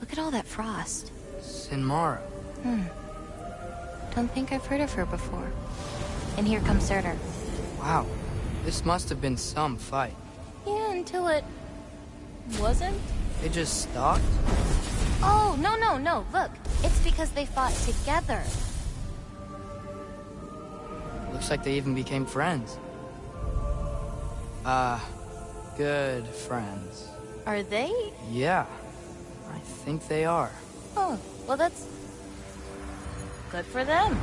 Look at all that frost. Sinmara. Don't think I've heard of her before. And here comes Surtur. Wow. This must have been some fight. Yeah, until it... wasn't? They just stopped? Oh, no. Look, it's because they fought together. Looks like they even became friends. Good friends. Are they? Yeah, I think they are. Oh, well that's... good for them.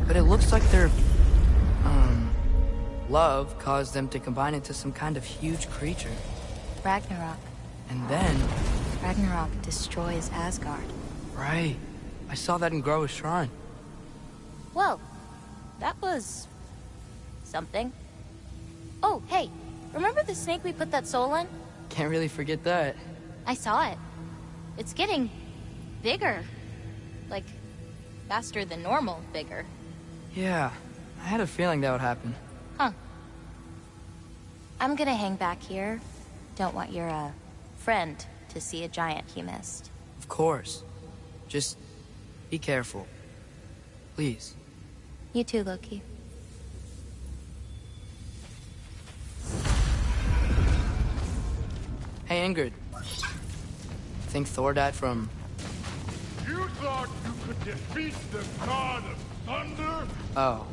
But it looks like their, love caused them to combine into some kind of huge creature. Ragnarok. And then... Ragnarok destroys Asgard. Right. I saw that in Groa's shrine. Well, that was... something. Oh, hey, remember the snake we put that soul in? Can't really forget that. I saw it. It's getting... bigger. Like, faster than normal bigger. Yeah, I had a feeling that would happen. Huh. I'm gonna hang back here. Don't want your, friend to see a giant he missed. Of course. Just be careful. Please. You too, Loki. Hey, Ingrid. Think Thor died from... You thought you could defeat the god of thunder? Oh.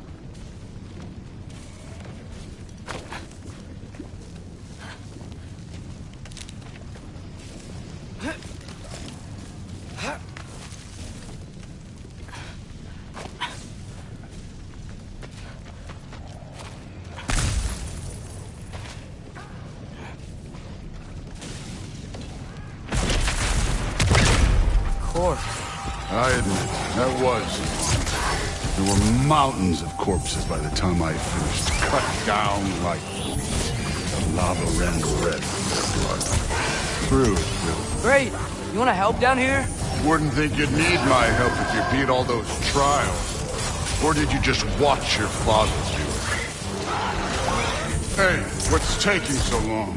I admit, that was. There were mountains of corpses by the time I finished, cut down like the lava ran red with their blood. True. Great! You wanna help down here? Wouldn't think you'd need my help if you beat all those trials. Or did you just watch your father do it? Hey, what's taking so long?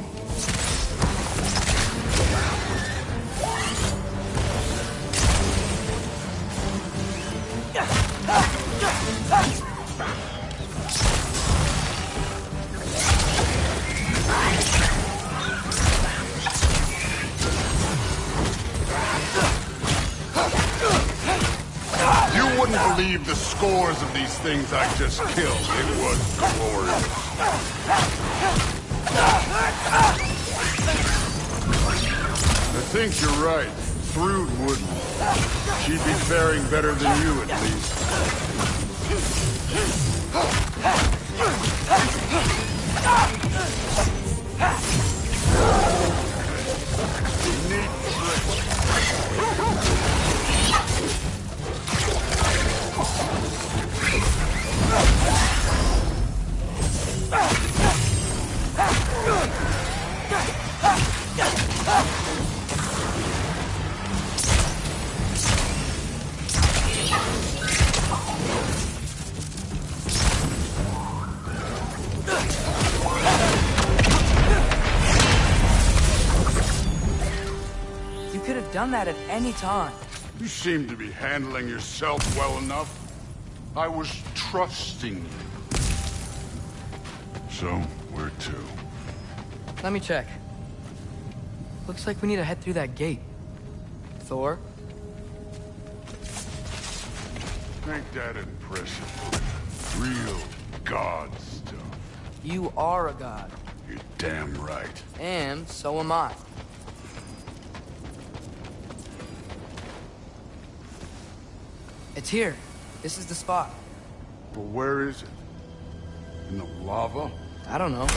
You wouldn't believe the scores of these things I just killed. It was glorious. I think you're right. Thrud wouldn't. She'd be faring better than you, at least. Neat trick. You could have done that at any time. You seem to be handling yourself well enough. I was trusting you. So, where to? Let me check. Looks like we need to head through that gate. Thor? Ain't that impressive? Real god stuff. You are a god. You're damn right. And so am I. It's here. This is the spot. But where is it? In the lava? I don't know.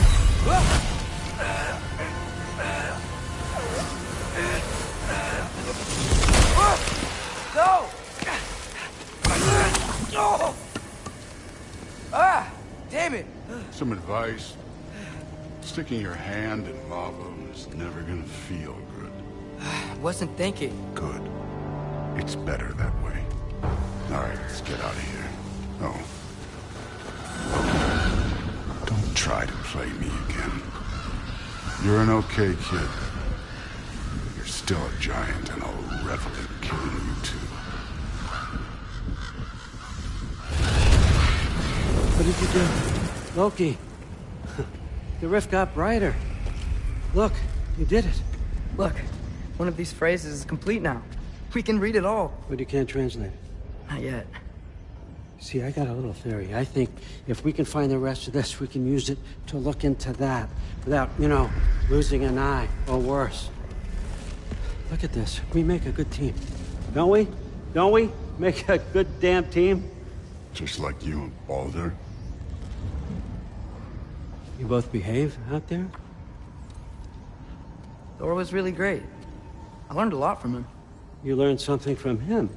No! Ah! Damn it! Some advice? Just Sticking your hand in lava is never gonna feel good. I wasn't thinking. Good. It's better that way. All right, let's get out of here. Oh. Don't try to play me again. You're an okay kid. But you're still a giant, and I'll revel in killing you too. What did you do? Loki. The rift got brighter. Look, you did it. Look, one of these phrases is complete now. We can read it all. But you can't translate it. Not yet. See, I got a little theory. I think if we can find the rest of this, we can use it to look into that without, losing an eye or worse. Look at this. We make a good team. Don't we? Don't we? Make a good damn team? Just like you and Baldur. You both behave out there? Thor was really great. I learned a lot from him. You learned something from him?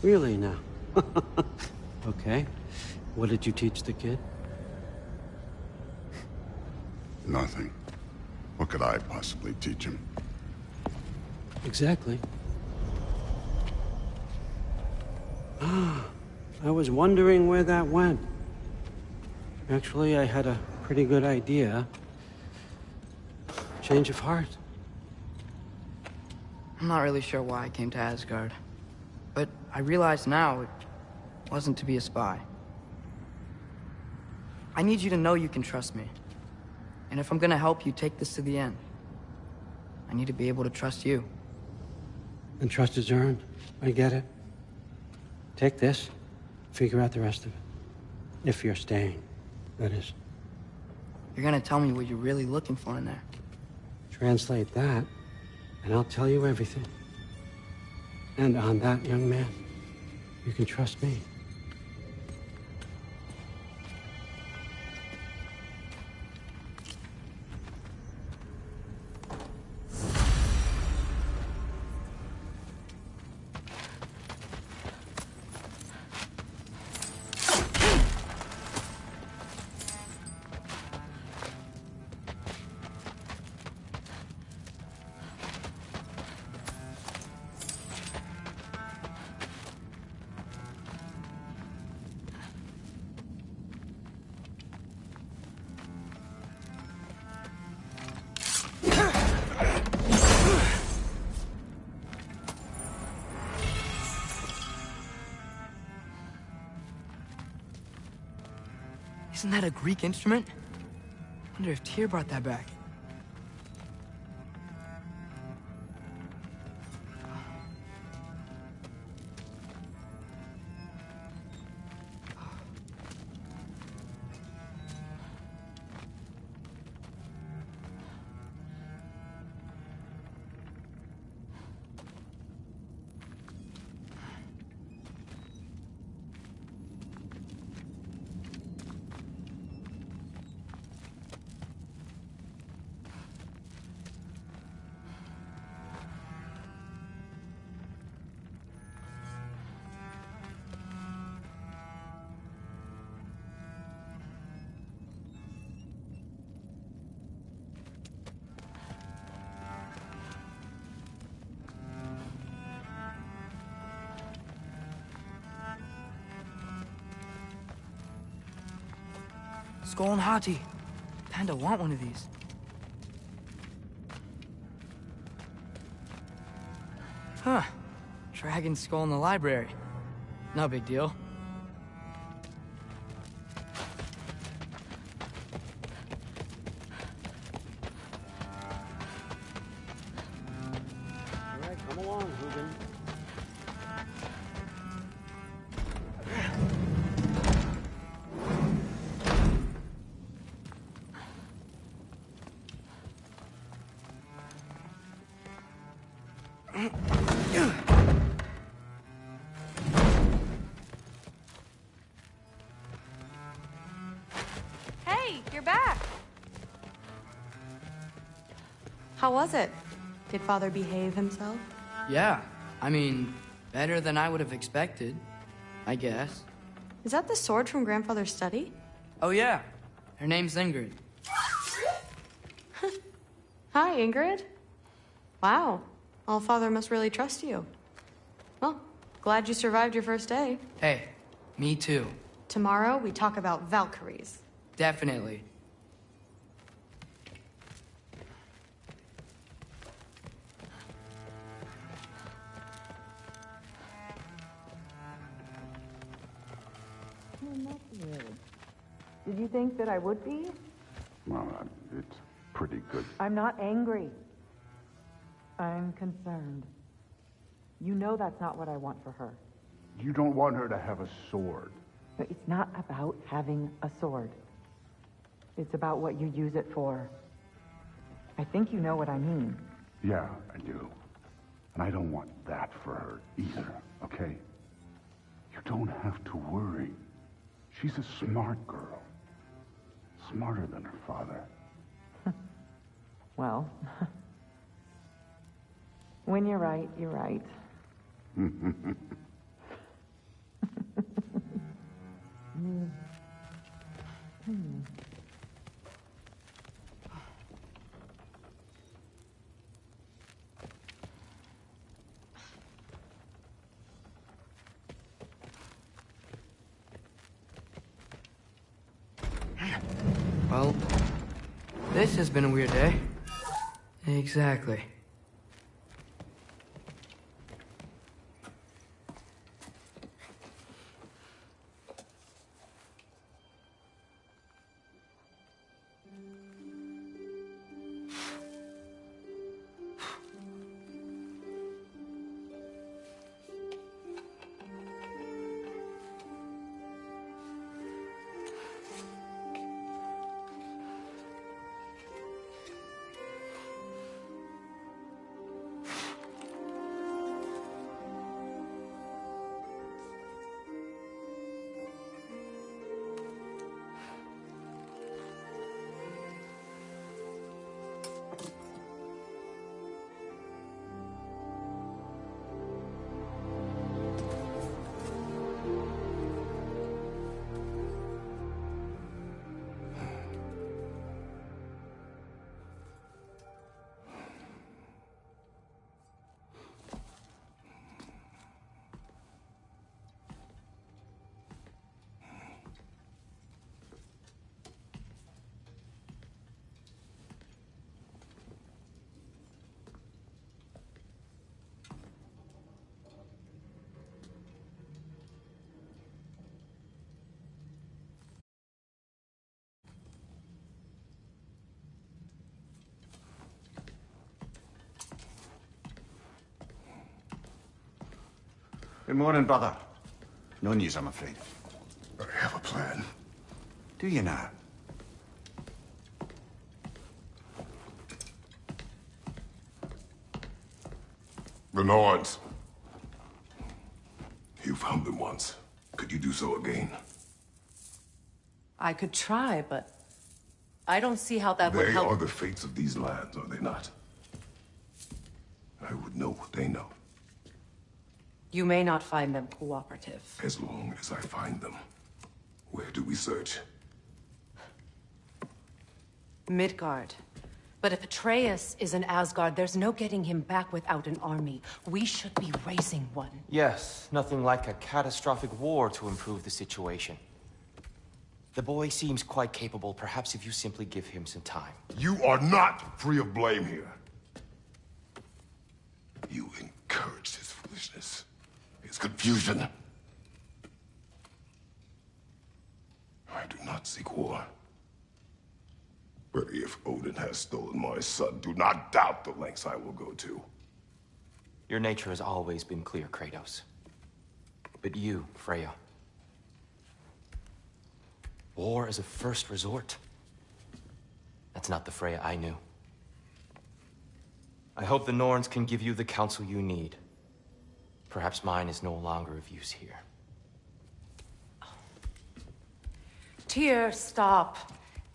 Really now? Okay. What did you teach the kid? Nothing. What could I possibly teach him? Exactly. I was wondering where that went. Actually, I had a pretty good idea. Change of heart. I'm not really sure why I came to Asgard. But I realize now it wasn't to be a spy. I need you to know you can trust me. And if I'm gonna help you take this to the end, I need to be able to trust you. And trust is earned. I get it. Take this, figure out the rest of it. If you're staying, that is. You're gonna tell me what you're really looking for in there. Translate that, and I'll tell you everything. And on that, young man, you can trust me. Isn't that a Greek instrument? Wonder if Tyr brought that back. Skull and Hati. Panda want one of these. Huh. Dragon skull in the library. No big deal. All right, come along, Hugin. Hey, you're back. How was it? Did Father behave himself? Yeah. I mean, better than I would have expected, I guess. Is that the sword from Grandfather's study? Oh yeah. Her name's Ingrid. Hi, Ingrid. Wow. Allfather must really trust you. Well, glad you survived your first day. Hey, me too. Tomorrow, we talk about Valkyries. Definitely. Did you think that I would be? Well, it's pretty good. I'm not angry. I'm concerned. You know that's not what I want for her. You don't want her to have a sword. But it's not about having a sword. It's about what you use it for. I think you know what I mean. Yeah, I do. And I don't want that for her either, okay? You don't have to worry. She's a smart girl. Smarter than her father. Well, when you're right, you're right. Well, this has been a weird day. Exactly. Good morning, brother. No news, I'm afraid. I have a plan. Do you now? The Norns. You found them once. Could you do so again? I could try, but I don't see how that would They help. are the fates of these lands, are they not? I would know what they know. You may not find them cooperative. As long as I find them. Where do we search? Midgard. But if Atreus is in Asgard, there's no getting him back without an army. We should be raising one. Yes, nothing like a catastrophic war to improve the situation. The boy seems quite capable. Perhaps if you simply give him some time. You are not free of blame here. You encouraged his foolishness. His confusion. I do not seek war. But if Odin has stolen my son, do not doubt the lengths I will go to. Your nature has always been clear, Kratos. But you, Freya. War is a first resort. That's not the Freya I knew. I hope the Norns can give you the counsel you need. Perhaps mine is no longer of use here. Tyr, stop.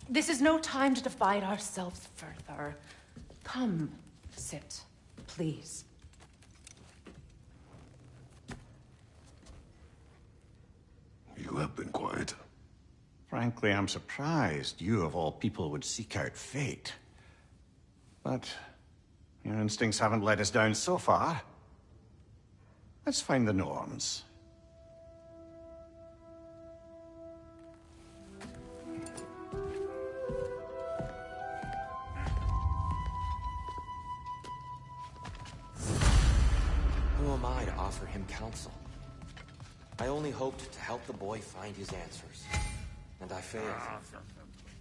This is no time to divide ourselves further. Come, sit, please. You have been quiet. Frankly, I'm surprised you, of all people, would seek out fate. But your instincts haven't let us down so far. Let's find the Norns. Who am I to offer him counsel? I only hoped to help the boy find his answers. And I failed.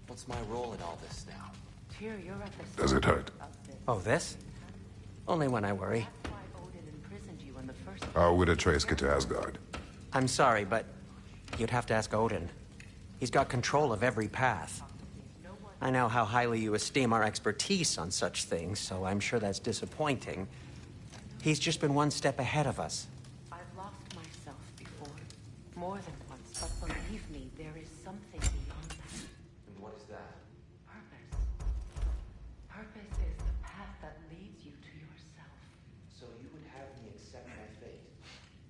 What's my role in all this now? Tyr, you're at the Does it hurt? Oh, this? Only when I worry. How would Atreus get to Asgard? I'm sorry, but you'd have to ask Odin. He's got control of every path. I know how highly you esteem our expertise on such things, so I'm sure that's disappointing. He's just been one step ahead of us. I've lost myself before. More than once, but believe me, there is something beyond that. And what is that? Purpose. Purpose is the path that leads you to yourself. So you would have me accept my fate,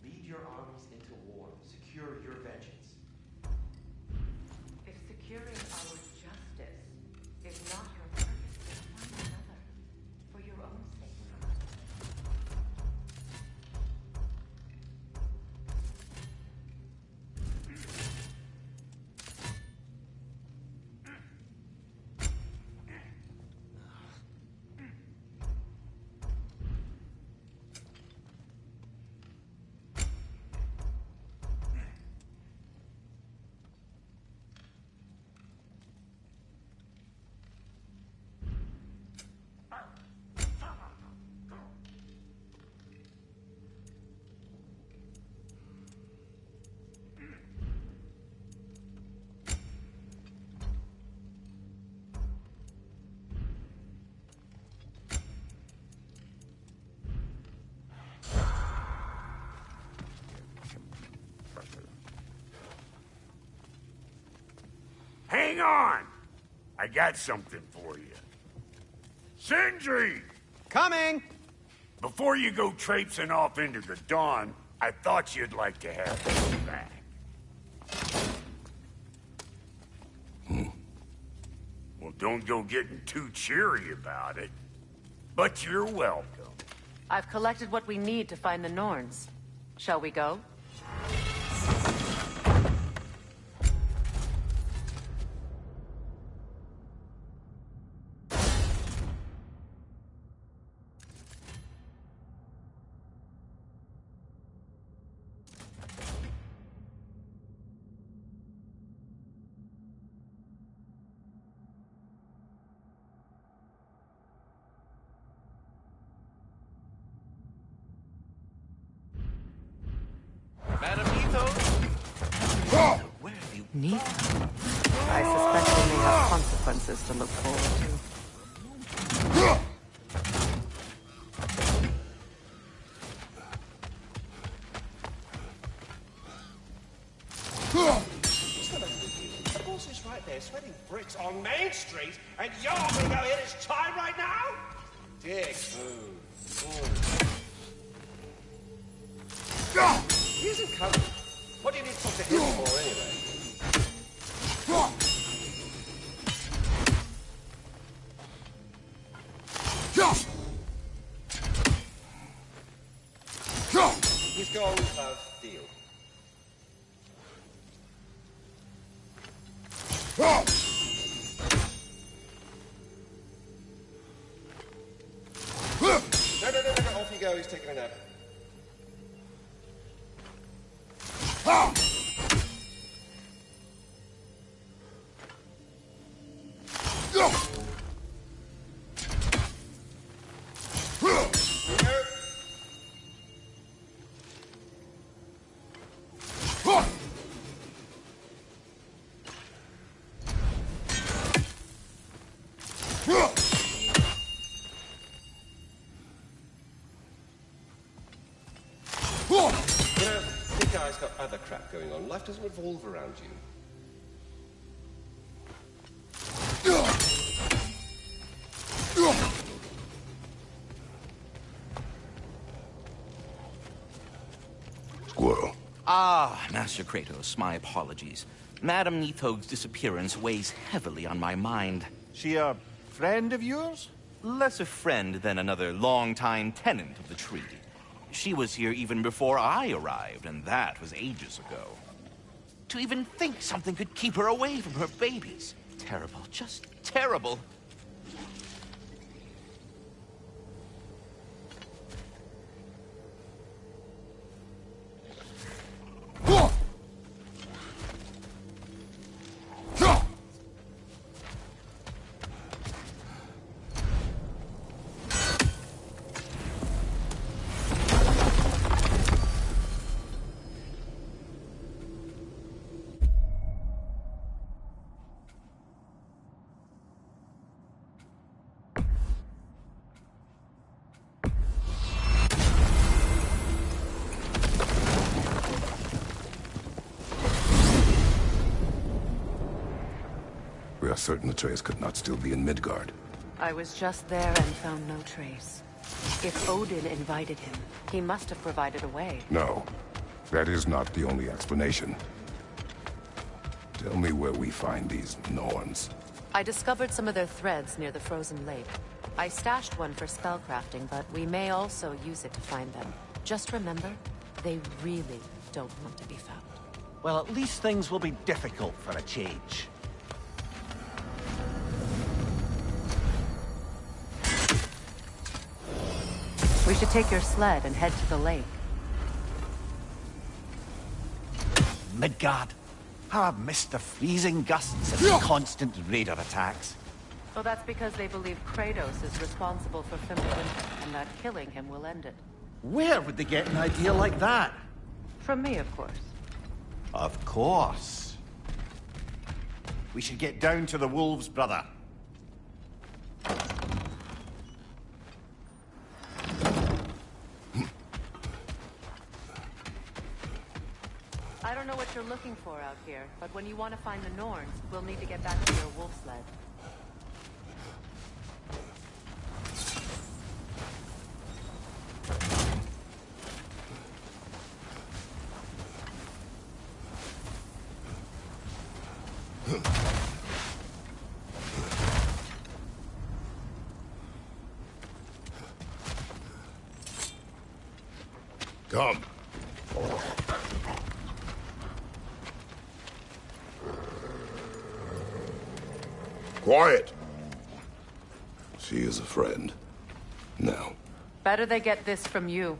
lead your armies into war, secure your vengeance. If securing our justice is not your purpose, then find another. For your own sake. Hang on! I got something for you. Sindri! Coming! Before you go traipsing off into the dawn, I thought you'd like to have this back. Well, don't go getting too cheery about it. But you're welcome. I've collected what we need to find the Norns. Shall we go? Madam Nithos? Where have you... Neither. I suspect we may have consequences to look forward to. The boss is right there, sweating bricks on Main Street, and you're gonna go hit his time right now? Dick move. He isn't coming. What do you need to talk to him for, anyway? He's gone without deal. No, off you go, he's taking a nap. Big guy's got other crap going on. Life doesn't revolve around you. Squirrel. Ah, Master Kratos, my apologies. Madame Nithog's disappearance weighs heavily on my mind. She a friend of yours? less a friend than another longtime tenant of the tree. She was here even before I arrived, and that was ages ago. To even think something could keep her away from her babies. Terrible, just terrible. We are certain Atreus could not still be in Midgard. I was just there and found no trace. If Odin invited him, he must have provided a way. No, that is not the only explanation. Tell me where we find these Norns. I discovered some of their threads near the frozen lake. I stashed one for spellcrafting, but we may also use it to find them. Just remember, they really don't want to be found. Well, at least things will be difficult for a change. We should take your sled and head to the lake. Midgard. How I've missed the freezing gusts and the constant raider attacks. Well, that's because they believe Kratos is responsible for Fimbulwinter, and that killing him will end it. Where would they get an idea like that? From me, of course. Of course. We should get down to the wolves, brother. I don't know what you're looking for out here, but when you want to find the Norns, we'll need to get back to your wolf sled. Come. Quiet! She is a friend. Now. Better they get this from you.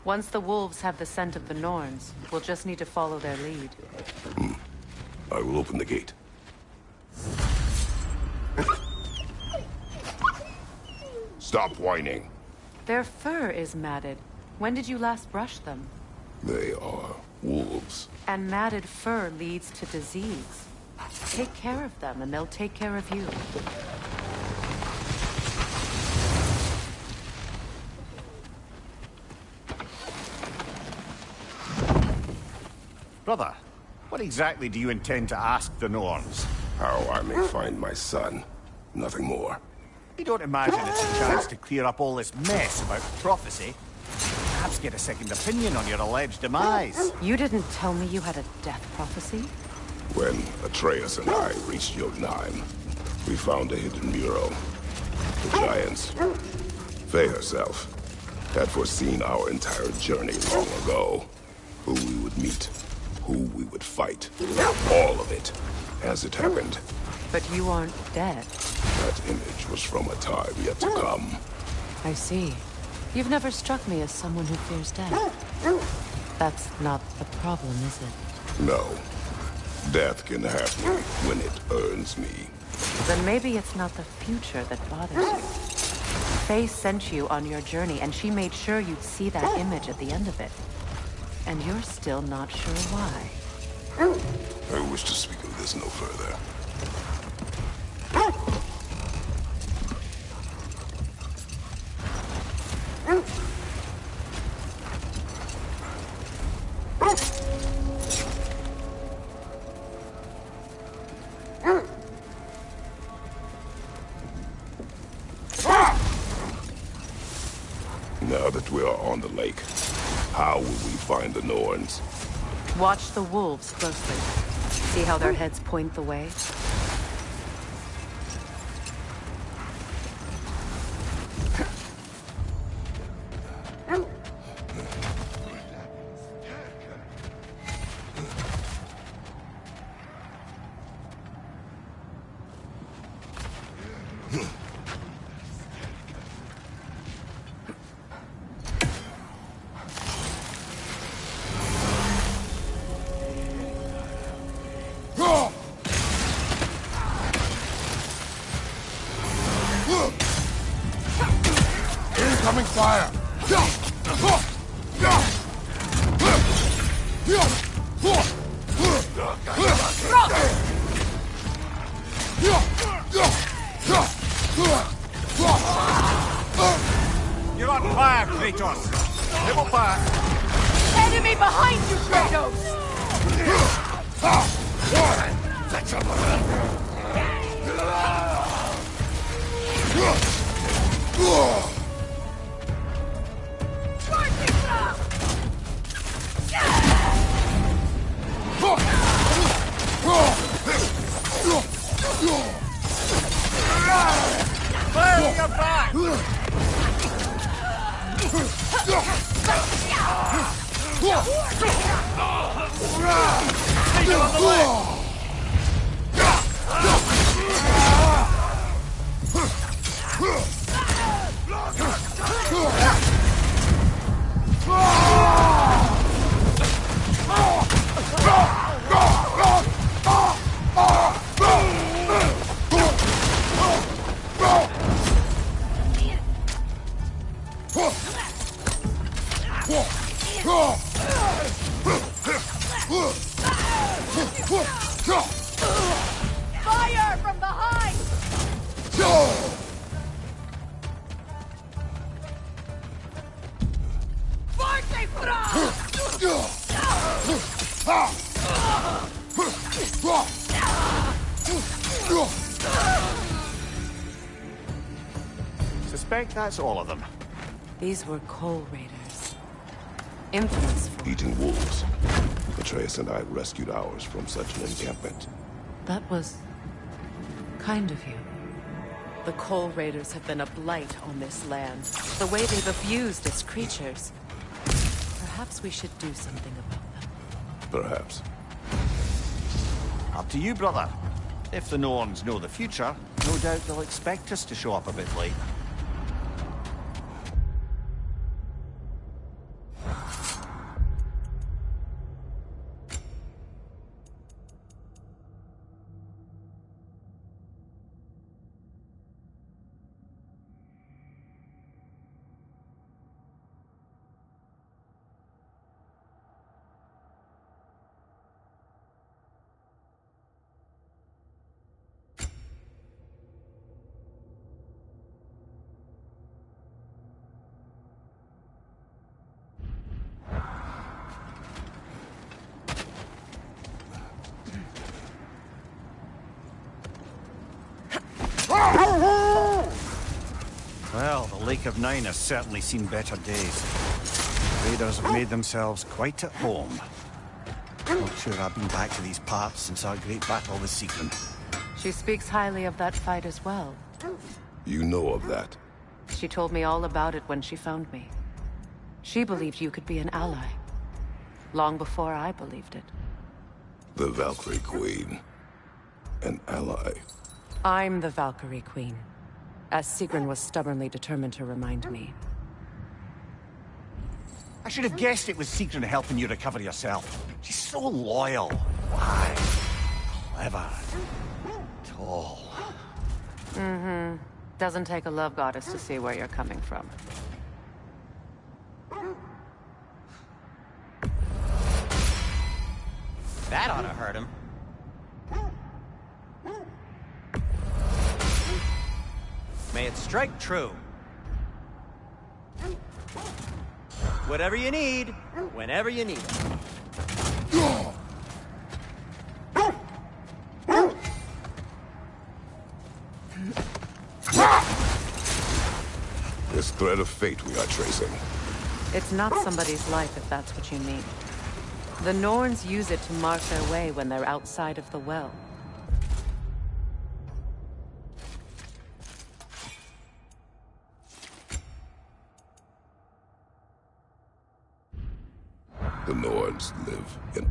Once the wolves have the scent of the Norns, we'll just need to follow their lead. I will open the gate. Stop whining. Their fur is matted. When did you last brush them? They are wolves. And matted fur leads to disease. Take care of them, and they'll take care of you. Brother, what exactly do you intend to ask the Norns? How I may find my son. Nothing more. You don't imagine it's a chance to clear up all this mess about prophecy? Perhaps get a second opinion on your alleged demise. You didn't tell me you had a death prophecy? When Atreus and I reached Jotunheim, we found a hidden mural. The giants, Faye herself, had foreseen our entire journey long ago. Who we would meet, who we would fight. All of it, as it happened. But you aren't dead. That image was from a time yet to come. I see. You've never struck me as someone who fears death. That's not the problem, is it? No. Death can have me when it earns me. Then maybe it's not the future that bothers you. Faye sent you on your journey, and she made sure you'd see that image at the end of it. And you're still not sure why. I wish to speak of this no further. Now that we are on the lake, how will we find the Norns? Watch the wolves closely. See how their heads point the way? Incoming fire! You're on fire, Kratos! Level back! Enemy behind you, Kratos! Clear your back! Fire from behind! Forte Suspect that's all of them. These were Coal Raiders. Infamous for... Eating wolves. Atreus and I rescued ours from such an encampment. That was... kind of you. The Coal Raiders have been a blight on this land. The way they've abused its creatures. Perhaps we should do something about them. Perhaps. Up to you, brother. If the Norns know the future, no doubt they'll expect us to show up a bit late. Well, the Lake of Nine has certainly seen better days. Raiders have made themselves quite at home. Not sure I've been back to these parts since our great battle with Sigrun. She speaks highly of that fight as well. You know of that? She told me all about it when she found me. She believed you could be an ally. Long before I believed it. The Valkyrie Queen. An ally. I'm the Valkyrie Queen. As Sigrun was stubbornly determined to remind me. I should have guessed it was Sigrun helping you recover yourself. She's so loyal. Why? Clever. Tall. Mm-hmm. Doesn't take a love goddess to see where you're coming from. That ought to hurt him. May it strike true. Whatever you need, whenever you need it. This thread of fate we are tracing. It's not somebody's life, if that's what you mean. The Norns use it to mark their way when they're outside of the well. The Norns live in